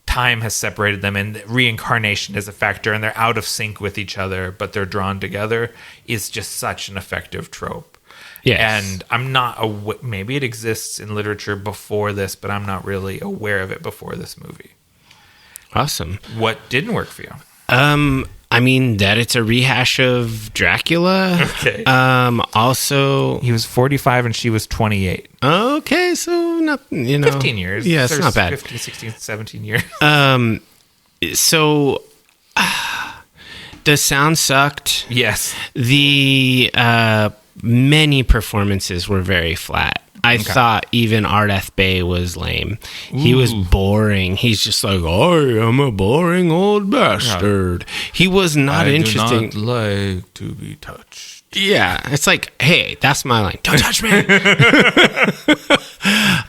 time has separated them, and reincarnation is a factor, and they're out of sync with each other, but they're drawn together, is just such an effective trope. Yes. And I'm not maybe it exists in literature before this, but I'm not really aware of it before this movie. Awesome. What didn't work for you? I mean, that it's a rehash of Dracula. Okay. Also, he was 45 and she was 28. Okay, so not, 15 years. Yeah, it's not bad. 15, 16, 17 years. So the sound sucked. Yes. The many performances were very flat. I thought even Ardeth Bay was lame. He was boring. He's just like, I am a boring old bastard. He was not interesting. I do not like to be touched. Yeah, it's like, hey, that's my line. Don't touch me.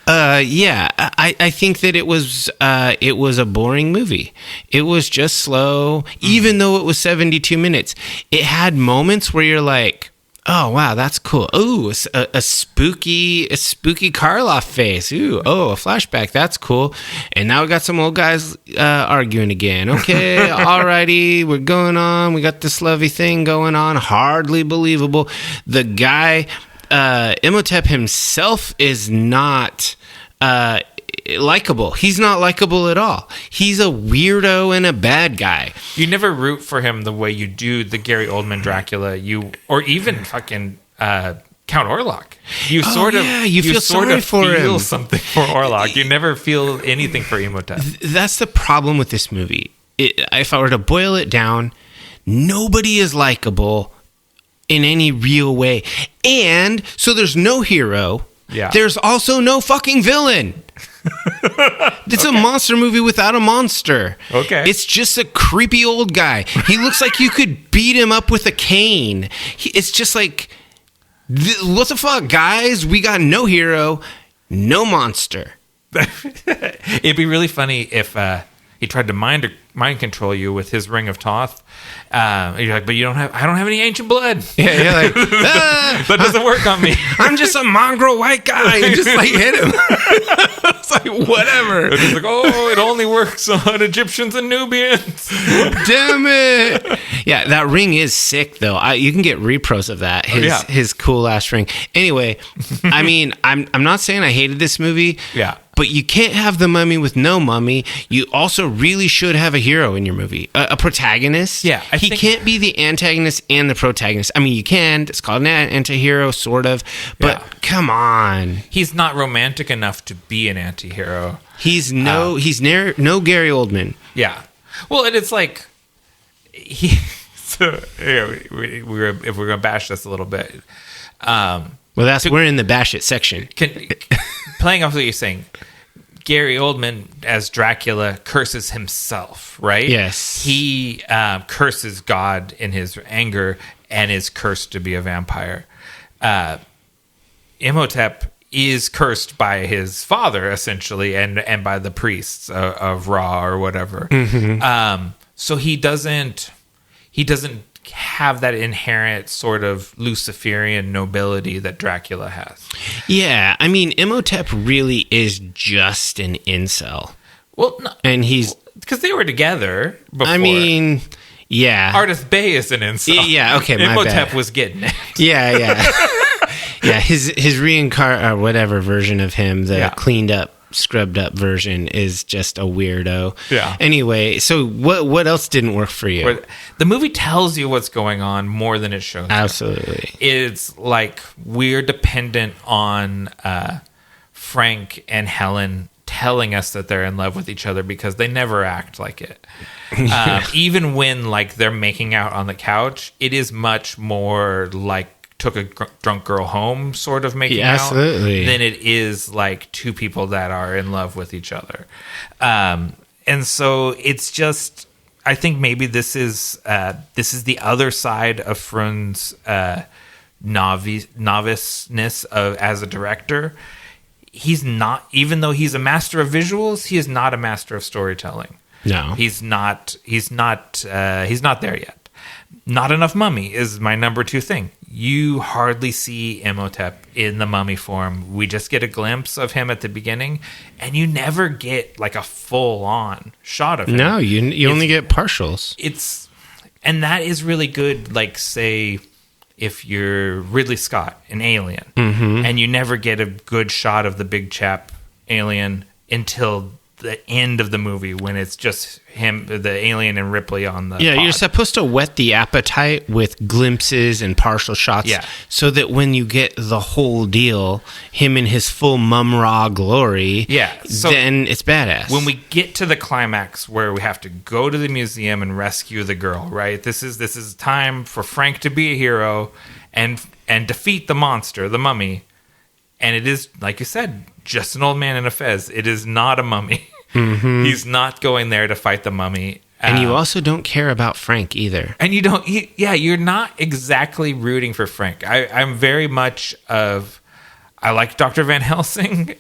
I think that it was a boring movie. It was just slow, even though it was 72 minutes. It had moments where you're like, oh wow, that's cool. Ooh, a spooky Karloff face. Ooh, a flashback. That's cool. And now we got some old guys arguing again. Okay, alrighty, we're going on. We got this lovey thing going on. Hardly believable. The guy, Imhotep himself, is not likable. He's not likable at all. He's a weirdo and a bad guy. You never root for him the way you do the Gary Oldman Dracula, or even fucking Count Orlok. You feel something for Orlok. You never feel anything for Imhotep. That's the problem with this movie. If I were to boil it down, nobody is likable in any real way. And so there's no hero. Yeah. There's also no fucking villain. It's a monster movie without a monster. Okay. It's just a creepy old guy. He looks like you could beat him up with a cane. It's just like, what the fuck, guys? We got no hero, no monster. It'd be really funny if he tried to mind control you with his ring of Thoth. You're like, but I don't have any ancient blood. Yeah, you're like, that doesn't work on me. I'm just a mongrel white guy. And just like hit him. It's like, whatever. It's like, it only works on Egyptians and Nubians. Damn it. Yeah, that ring is sick though. You can get repros of that. His cool ass ring. Anyway, I mean, I'm not saying I hated this movie. Yeah. But you can't have the mummy with no mummy. You also really should have a hero in your movie. A protagonist. Yeah. He can't be the antagonist and the protagonist. I mean, you can. It's called an anti-hero, sort of. But come on. He's not romantic enough to be an anti-hero. He's no Gary Oldman. Yeah. Well, and it's like... if we're going to bash this a little bit... we're in the bash it section. Playing off what you're saying, Gary Oldman as Dracula curses himself, right? Yes. He curses God in his anger and is cursed to be a vampire. Imhotep is cursed by his father, essentially, and by the priests of Ra or whatever. Mm-hmm. So he doesn't have that inherent sort of Luciferian nobility that Dracula has. Yeah, I mean, Imhotep really is just an incel. Well, no, and he's... because they were together before. I mean, yeah. Ardeth Bay is an incel. Yeah, okay, my Imhotep bad. was getting it. Yeah. Yeah, his whatever version of him, the cleaned up, scrubbed up version, is just a weirdo. Yeah. Anyway, so what else didn't work for you? The movie tells you what's going on more than it shows. Absolutely. It's like we're dependent on Frank and Helen telling us that they're in love with each other because they never act like it. Even when like they're making out on the couch, it is much more like took a drunk girl home sort of making Yeah, out absolutely. than it is like two people that are in love with each other. And so it's just, I think maybe this is the other side of Freund's noviceness as a director. He's not, even though he's a master of visuals, he is not a master of storytelling. No, He's not there yet. Not enough Mummy is my number 2 thing. You hardly see Imhotep in the mummy form. We just get a glimpse of him at the beginning, and you never get like a full-on shot of him. No, you only get partials. And that is really good. Like, say, if you're Ridley Scott in Alien, and you never get a good shot of the big chap alien until the end of the movie when it's just him, the alien, and Ripley on the pod. You're supposed to whet the appetite with glimpses and partial shots, so that when you get the whole deal, him in his full mum-ra glory, so then it's badass. When we get to the climax where we have to go to the museum and rescue the girl, right? This is time for Frank to be a hero and defeat the monster, the mummy. And it is, like you said, just an old man in a fez. It is not a mummy. He's not going there to fight the mummy. And you also don't care about Frank either. And you don't, you're not exactly rooting for Frank. I'm very much I like Dr. Van Helsing,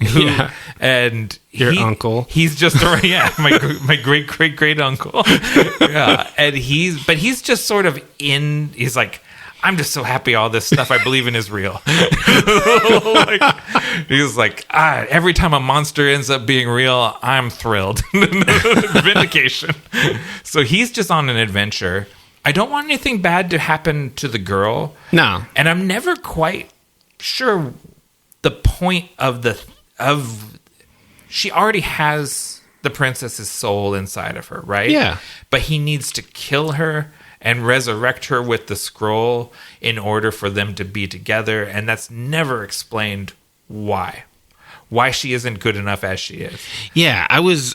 and your uncle. He's just my great uncle. And he's just sort of he's like, I'm just so happy all this stuff I believe in is real. He's like, every time a monster ends up being real, I'm thrilled. Vindication. So he's just on an adventure. I don't want anything bad to happen to the girl. No. And I'm never quite sure the point of she already has the princess's soul inside of her, right? Yeah. But he needs to kill her and resurrect her with the scroll in order for them to be together. And that's never explained why she isn't good enough as she is. Yeah, I was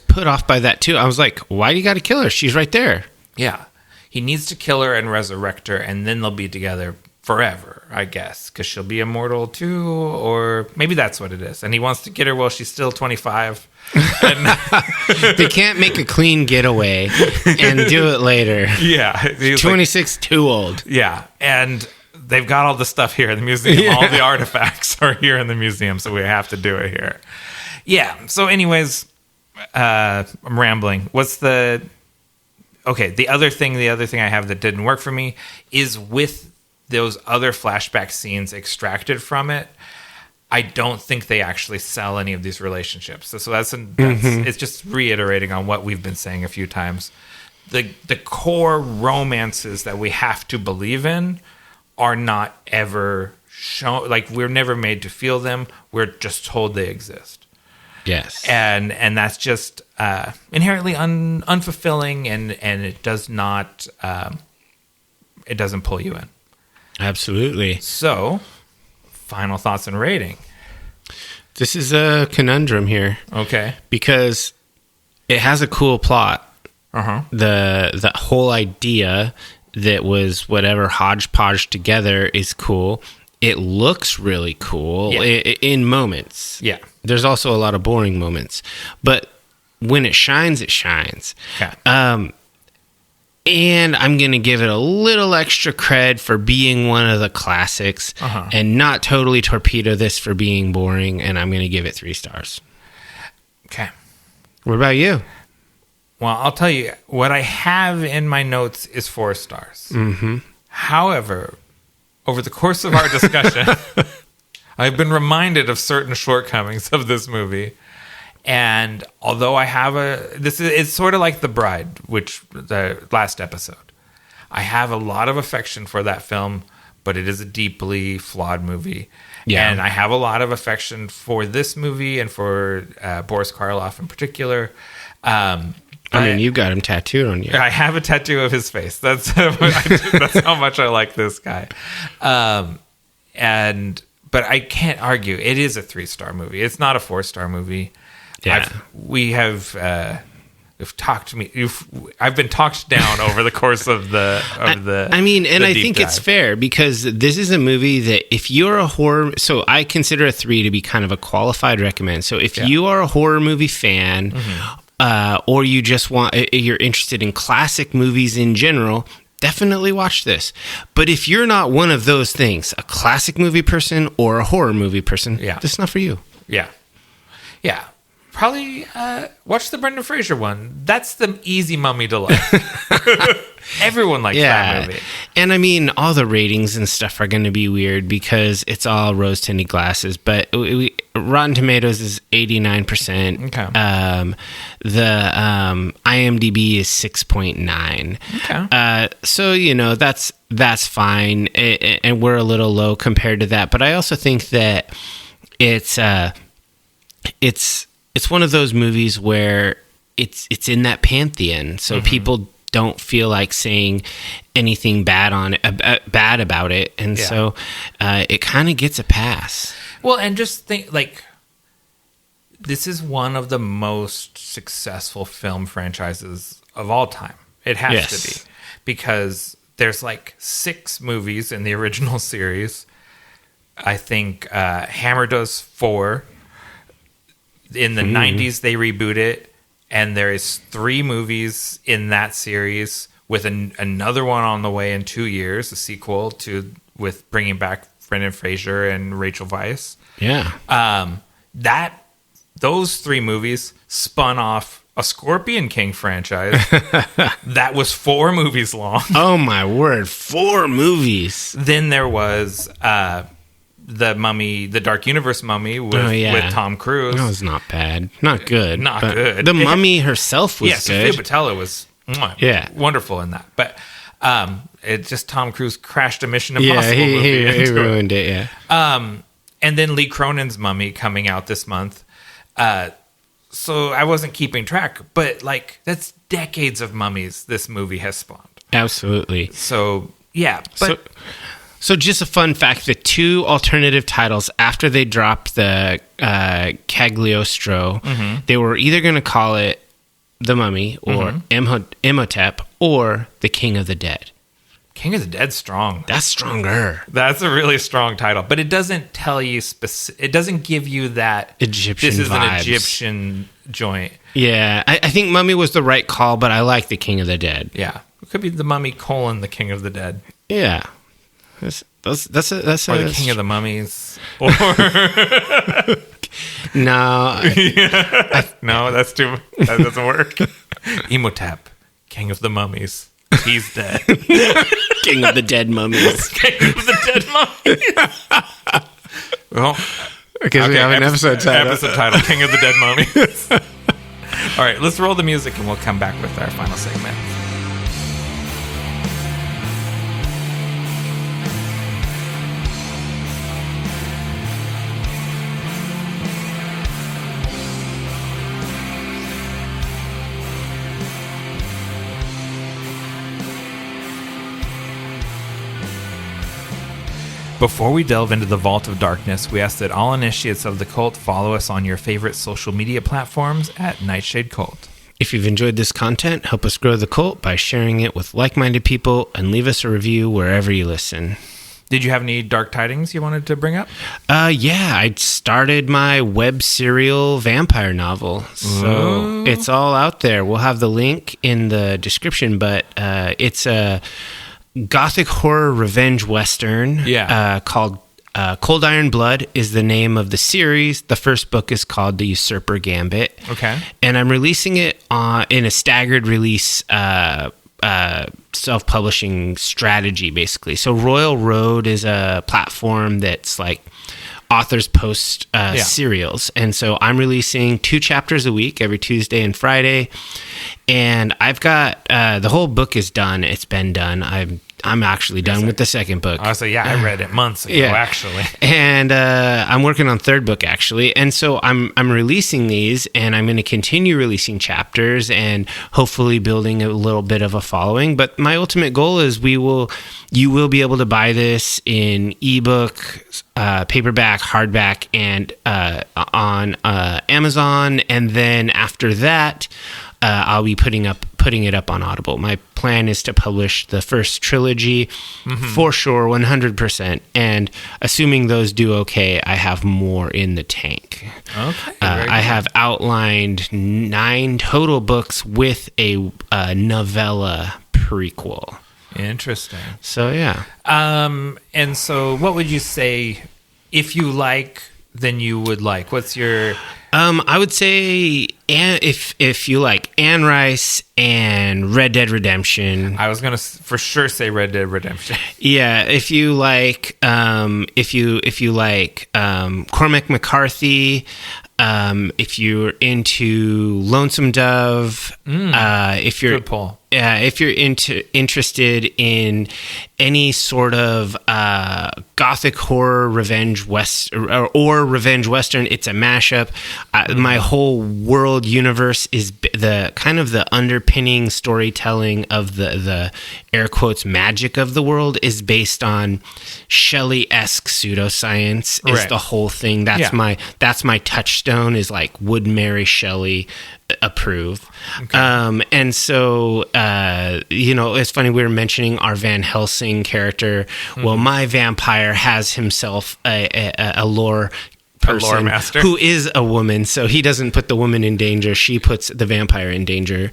put off by that too. I was like, why do you got to kill her? She's right there. Yeah. He needs to kill her and resurrect her, and then they'll be together forever, I guess, because she'll be immortal too, or maybe that's what it is. And he wants to get her while she's still 25. They can't make a clean getaway and do it later. Yeah. 26, too old. Yeah. And they've got all the stuff here in the museum. Yeah. All the artifacts are here in the museum, so we have to do it here. Yeah. So anyways, I'm rambling. The other thing I have that didn't work for me is with those other flashback scenes extracted from it. I don't think they actually sell any of these relationships. So that's it's just reiterating on what we've been saying a few times. The core romances that we have to believe in are not ever shown. Like, we're never made to feel them. We're just told they exist. Yes. And that's just inherently unfulfilling, and it does not it doesn't pull you in. Absolutely. So, final thoughts and rating. This is a conundrum here. Okay. Because it has a cool plot. Uh-huh. The whole idea that was whatever hodgepodge together is cool. It looks really cool in moments. Yeah. There's also a lot of boring moments. But when it shines, it shines. Okay. And I'm going to give it a little extra cred for being one of the classics, and not totally torpedo this for being boring, and I'm going to give it 3 stars. Okay. What about you? Well, I'll tell you, what I have in my notes is 4 stars. Mm-hmm. However, over the course of our discussion, I've been reminded of certain shortcomings of this movie. And although I have it's sort of like The Bride, which the last episode. I have a lot of affection for that film, but it is a deeply flawed movie. Yeah. And I have a lot of affection for this movie and for Boris Karloff in particular. I mean, you got him tattooed on you. I have a tattoo of his face. That's how much I like this guy. But I can't argue. It is a 3-star movie. It's not a 4-star movie. Yeah. We have I've been talked down over the course of the. I think it's fair because this is a movie that if you're a horror, so I consider a 3 to be kind of a qualified recommend. So if you are a horror movie fan, or you just you're interested in classic movies in general, definitely watch this. But if you're not one of those things, a classic movie person or a horror movie person, this is not for you. Yeah. Yeah. Probably watch the Brendan Fraser one. That's the easy mummy to like. Everyone likes that movie. And I mean, all the ratings and stuff are going to be weird because it's all rose-tinted glasses. But Rotten Tomatoes is 89%. Okay. The IMDb is 6.9. Okay. So, that's fine. And we're a little low compared to that. But I also think that it's one of those movies where it's in that pantheon, so people don't feel like saying anything bad about it, and so it kind of gets a pass. Well, and just think this is one of the most successful film franchises of all time. It has to be, because there's 6 movies in the original series. I think Hammer does 4. In the 90s, they reboot it, and there is 3 movies in that series with another one on the way in 2 years, a sequel with bringing back Brendan Fraser and Rachel Weisz. Yeah. Those 3 movies spun off a Scorpion King franchise that was 4 movies long. Oh my word, 4 movies. Then there was the Mummy, the Dark Universe Mummy with Tom Cruise. That was not bad. Not good. Not good. The Mummy herself was good. Sophia Botella was wonderful in that. But it just Tom Cruise crashed a Mission Impossible movie. He ruined it, And then Lee Cronin's Mummy coming out this month. So I wasn't keeping track. But that's decades of mummies this movie has spawned. Absolutely. So, yeah. But... So just a fun fact, the 2 alternative titles after they dropped the Cagliostro, they were either going to call it The Mummy or Imhotep or The King of the Dead. King of the Dead's strong. That's stronger. That's a really strong title, but it doesn't tell you it doesn't give you that Egyptian this is vibes. An Egyptian joint. Yeah, I think Mummy was the right call, but I like The King of the Dead. Yeah, it could be The Mummy : The King of the Dead. Yeah. That's or the King of the Mummies, or no, no, that doesn't work. Imhotep, King of the Mummies, he's dead. King of the Dead Mummies, King of the Dead Mummies. Well, because we have an episode title, King of the Dead Mummies. All right, let's roll the music and we'll come back with our final segment. Before we delve into the Vault of Darkness, we ask that all initiates of the cult follow us on your favorite social media platforms at Nightshade Cult. If you've enjoyed this content, help us grow the cult by sharing it with like-minded people and leave us a review wherever you listen. Did you have any dark tidings you wanted to bring up? Yeah, I started my web serial vampire novel. So It's all out there. We'll have the link in the description, but it's a Gothic horror revenge western called Cold Iron Blood is the name of the series. The first book is called The Usurper Gambit. Okay. And I'm releasing it in a staggered release self-publishing strategy, basically. So Royal Road is a platform that's authors post serials. And so I'm releasing 2 chapters a week every Tuesday and Friday. And I've got the whole book is done. It's been done. I'm actually done with the second book. Oh, so I read it months ago, actually. And I'm working on third book, actually. And so I'm releasing these, and I'm going to continue releasing chapters and hopefully building a little bit of a following. But my ultimate goal is you will be able to buy this in ebook, paperback, hardback, and on Amazon. And then after that, I'll be putting it up on Audible. My plan is to publish the first trilogy for sure, 100%. And assuming those do okay, I have more in the tank. Okay. I have outlined 9 total books with a novella prequel. Interesting. So yeah. And so what would you say if you like, then you would like? What's your... I would say if you like Anne Rice and Red Dead Redemption. I was gonna for sure say Red Dead Redemption. Yeah, if you like Cormac McCarthy, if you're into Lonesome Dove, if you're Good pull. If you're interested in any sort of gothic horror revenge or revenge western, it's a mashup. My whole world universe is the kind of the underpinning storytelling of the air quotes magic of the world is based on Shelley-esque pseudoscience. Is Right. the whole thing. That's my touchstone. Is like, would Mary Shelley approve? Okay. And so it's funny, we were mentioning our Van Helsing character. Well, my vampire has himself a lore person master who is a woman, so he doesn't put the woman in danger, she puts the vampire in danger.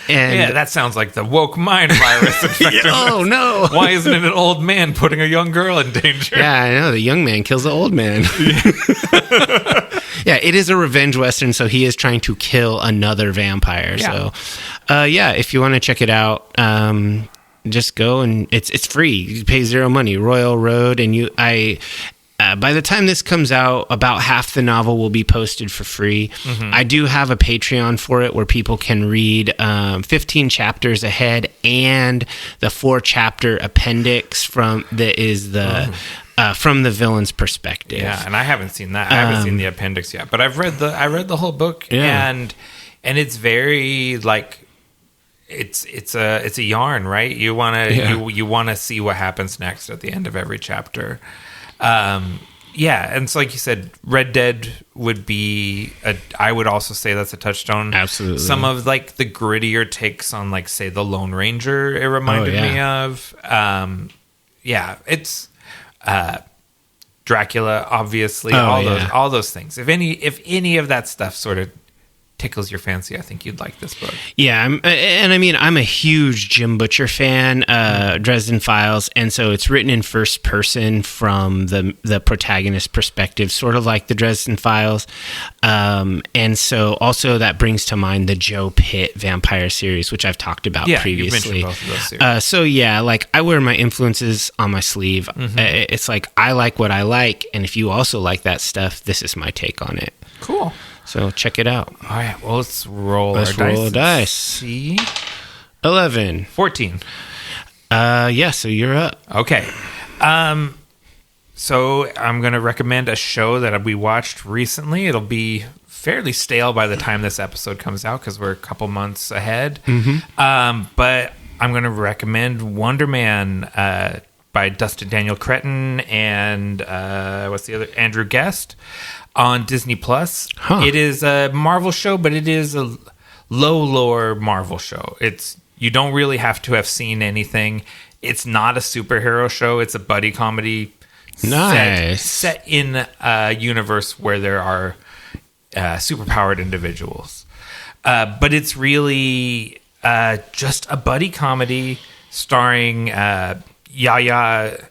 And that sounds like the woke mind virus infecting oh no, Why isn't it an old man putting a young girl in danger? yeah, I know, the young man kills the old man. Yeah, it is a revenge western, so he is trying to kill another vampire. Yeah. So if you want to check it out, just go, and it's free. You pay zero money. Royal Road, and by the time this comes out, about half the novel will be posted for free. I do have a Patreon for it where people can read 15 chapters ahead and the 4-chapter appendix from the villain's perspective. Yeah, and I haven't seen that. I haven't seen the appendix yet, but I read the whole book, and it's very like it's a yarn, right? You you want to see what happens next at the end of every chapter. And it's like you said, Red Dead would be I would also say that's a touchstone. Absolutely. Some of like the grittier takes on, like, say, the Lone Ranger, it reminded me of. It's Dracula, obviously, all those things. If any of that stuff sort of tickles your fancy, I think you'd like this book. Yeah, I'm a huge Jim Butcher fan, Dresden Files, and so it's written in first person from the protagonist perspective, sort of like the Dresden Files. And so also that brings to mind the Joe Pitt vampire series, which I've talked about previously. You've mentioned both of those series. Like, I wear my influences on my sleeve. It's like, I like what I like, and if you also like that stuff, this is my take on it. Cool. So check it out. All right, well, let's roll a dice. See? 11. 14. So you're up. Okay. So I'm going to recommend a show that we watched recently. It'll be fairly stale by the time this episode comes out because we're a couple months ahead. But I'm going to recommend Wonder Man by Dustin Daniel Cretton and what's the other? Andrew Guest on Disney Plus. It is a Marvel show, but it is a low lore Marvel show. You don't really have to have seen anything. It's not a superhero show. It's a buddy comedy. Nice. Set in a universe where there are superpowered individuals. But it's really just a buddy comedy starring Yahya.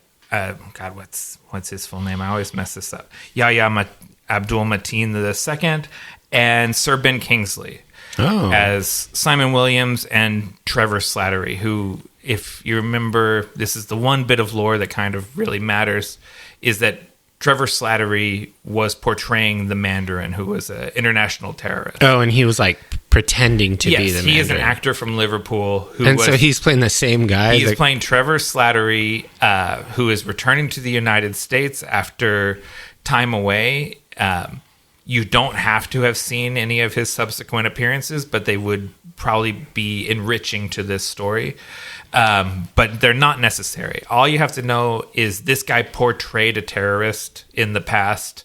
What's his full name? I always mess this up. Yahya Abdul Mateen II and Sir Ben Kingsley as Simon Williams and Trevor Slattery, who, if you remember, this is the one bit of lore that kind of really matters, is that Trevor Slattery was portraying the Mandarin, who was an international terrorist. Oh, and he was like pretending to be the Mandarin. He is an actor from Liverpool. So he's playing the same guy? He's playing Trevor Slattery, who is returning to the United States after time away. You don't have to have seen any of his subsequent appearances, but they would probably be enriching to this story. But they're not necessary. All you have to know is this guy portrayed a terrorist in the past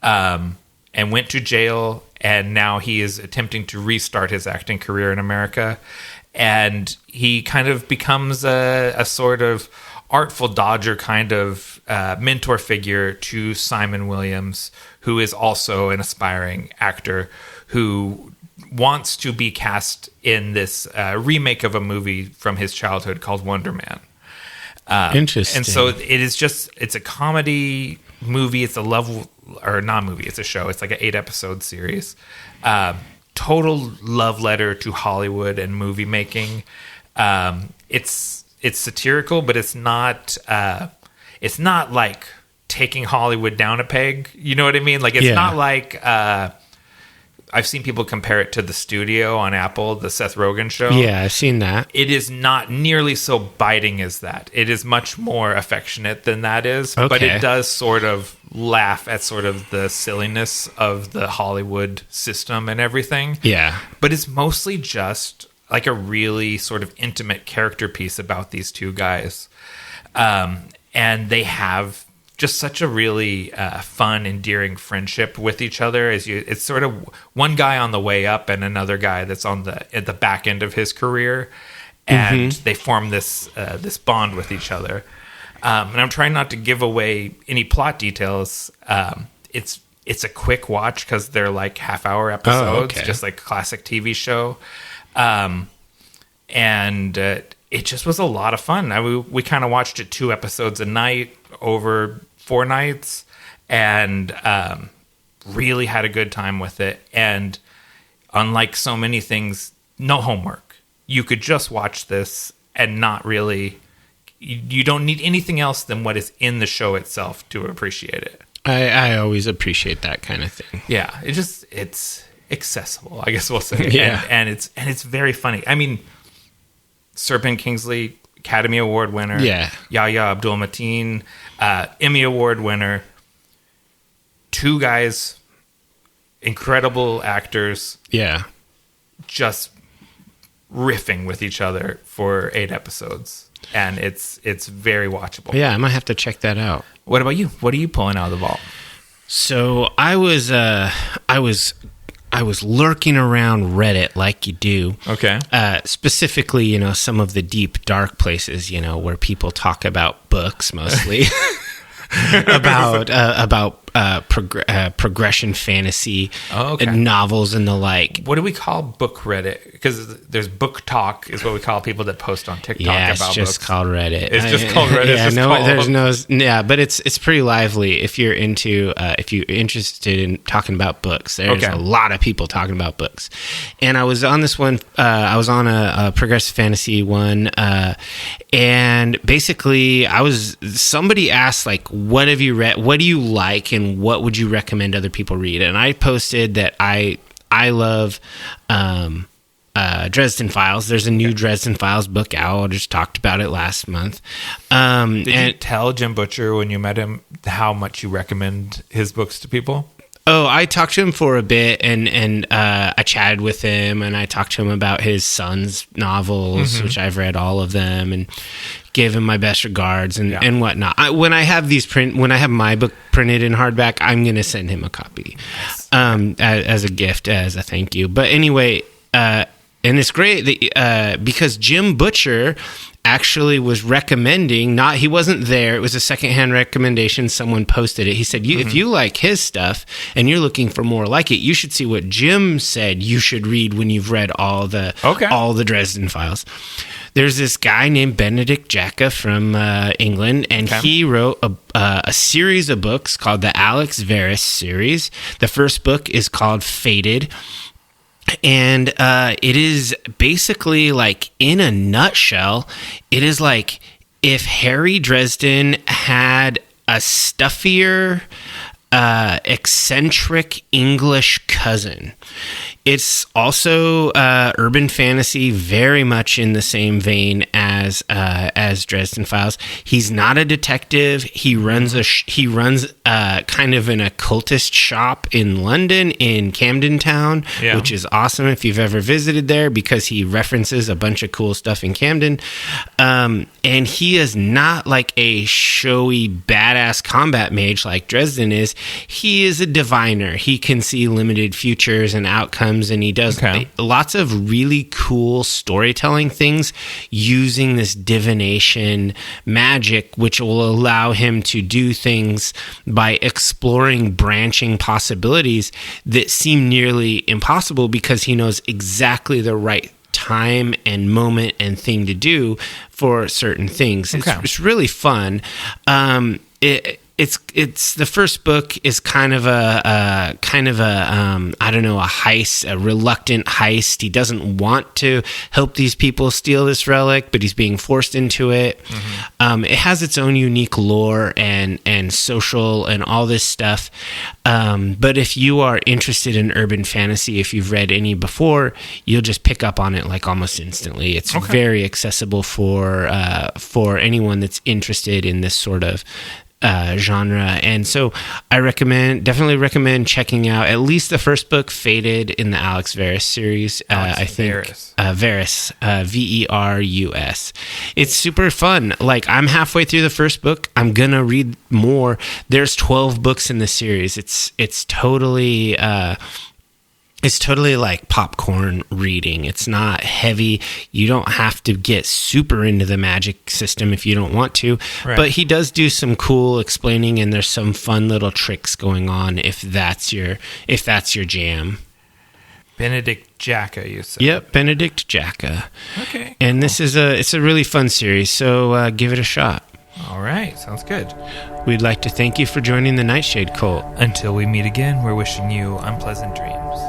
and went to jail and now he is attempting to restart his acting career in America. And he kind of becomes a sort of artful dodger kind of mentor figure to Simon Williams, who is also an aspiring actor who wants to be cast in this remake of a movie from his childhood called Wonder Man. Interesting. And so it's a comedy movie. It's it's a show. It's like an 8-episode series. Total love letter to Hollywood and movie making. It's satirical, but it's not like taking Hollywood down a peg. You know what I mean? Like it's not like I've seen people compare it to The Studio on Apple, the Seth Rogen show. Yeah, I've seen that. It is not nearly so biting as that. It is much more affectionate than that is, but it does sort of laugh at sort of the silliness of the Hollywood system and everything. Yeah. But it's mostly just like a really sort of intimate character piece about these two guys. And they have just such a really fun, endearing friendship with each other. It's sort of one guy on the way up and another guy that's at the back end of his career, and they form this bond with each other. And I'm trying not to give away any plot details. It's a quick watch because they're like half-hour episodes, just like a classic TV show. And it just was a lot of fun. We kind of watched it 2 episodes a night over 4 nights, and really had a good time with it. And unlike so many things, no homework. You could just watch this and not really... You don't need anything else than what is in the show itself to appreciate it. I always appreciate that kind of thing. Yeah, it's accessible, I guess we'll say. Yeah. And it's very funny. I mean, Serpent Kingsley, Academy Award winner. Yeah. Yahya Abdul-Mateen, Emmy Award winner. 2 guys, incredible actors. Yeah. Just riffing with each other for 8 episodes. And it's very watchable. Yeah, I might have to check that out. What about you? What are you pulling out of the vault? So I was lurking around Reddit like you do. Okay. Specifically, some of the deep, dark places, where people talk about books mostly. about progression fantasy novels and the like. What do we call book Reddit? Because there's book talk is what we call people that post on TikTok about books. It's just called Reddit. It's just called Reddit. But it's pretty lively if you're interested in talking about books. There's a lot of people talking about books. And I was on this one. I was on a progressive fantasy one, and basically somebody asked like, what have you read? What do you like, and what would you recommend other people read? And I posted that I love Dresden Files. There's a new Dresden Files book out. I just talked about it last month. Did you tell Jim Butcher when you met him how much you recommend his books to people? Oh, I talked to him for a bit, and I chatted with him, and I talked to him about his son's novels, which I've read all of them, and gave him my best regards and whatnot. When I have my book printed in hardback, I'm going to send him a copy as a gift, as a thank you. But anyway, and it's great that, because Jim Butcher actually was recommending, he wasn't there, it was a secondhand recommendation, someone posted it. He said, if you like his stuff and you're looking for more like it, you should see what Jim said you should read when you've read all the Dresden Files. There's this guy named Benedict Jacka from England, and he wrote a series of books called the Alex Verus series. The first book is called Fated. And it is basically like, in a nutshell, it is like if Harry Dresden had a stuffier, eccentric English cousin. It's also urban fantasy, very much in the same vein as Dresden Files. He's not a detective. He runs kind of an occultist shop in London, in Camden Town, which is awesome if you've ever visited there, because he references a bunch of cool stuff in Camden. And he is not like a showy, badass combat mage like Dresden is. He is a diviner. He can see limited futures and outcomes, and he does lots of really cool storytelling things using this divination magic, which will allow him to do things by exploring branching possibilities that seem nearly impossible, because he knows exactly the right time and moment and thing to do for certain things. It's really fun. It's the first book is kind of a I don't know, a heist, a reluctant heist. He doesn't want to help these people steal this relic, but he's being forced into it. It has its own unique lore and social and all this stuff. But if you are interested in urban fantasy, if you've read any before, you'll just pick up on it like almost instantly. It's very accessible for anyone that's interested in this sort of genre. And so I definitely recommend checking out at least the first book, Fated, in the Alex Verus series. I think Verus, Verus. It's super fun. Like, I'm halfway through the first book. I'm gonna read more. There's 12 books in the series. It's totally like popcorn reading. It's not heavy. You don't have to get super into the magic system if you don't want to. Right. But he does do some cool explaining, and there's some fun little tricks going on if that's your jam. Benedict Jacka, you said. Yep, Benedict Jacka. Okay. And this is it's a really fun series, so give it a shot. All right, sounds good. We'd like to thank you for joining the Nightshade Cult. Until we meet again, we're wishing you unpleasant dreams.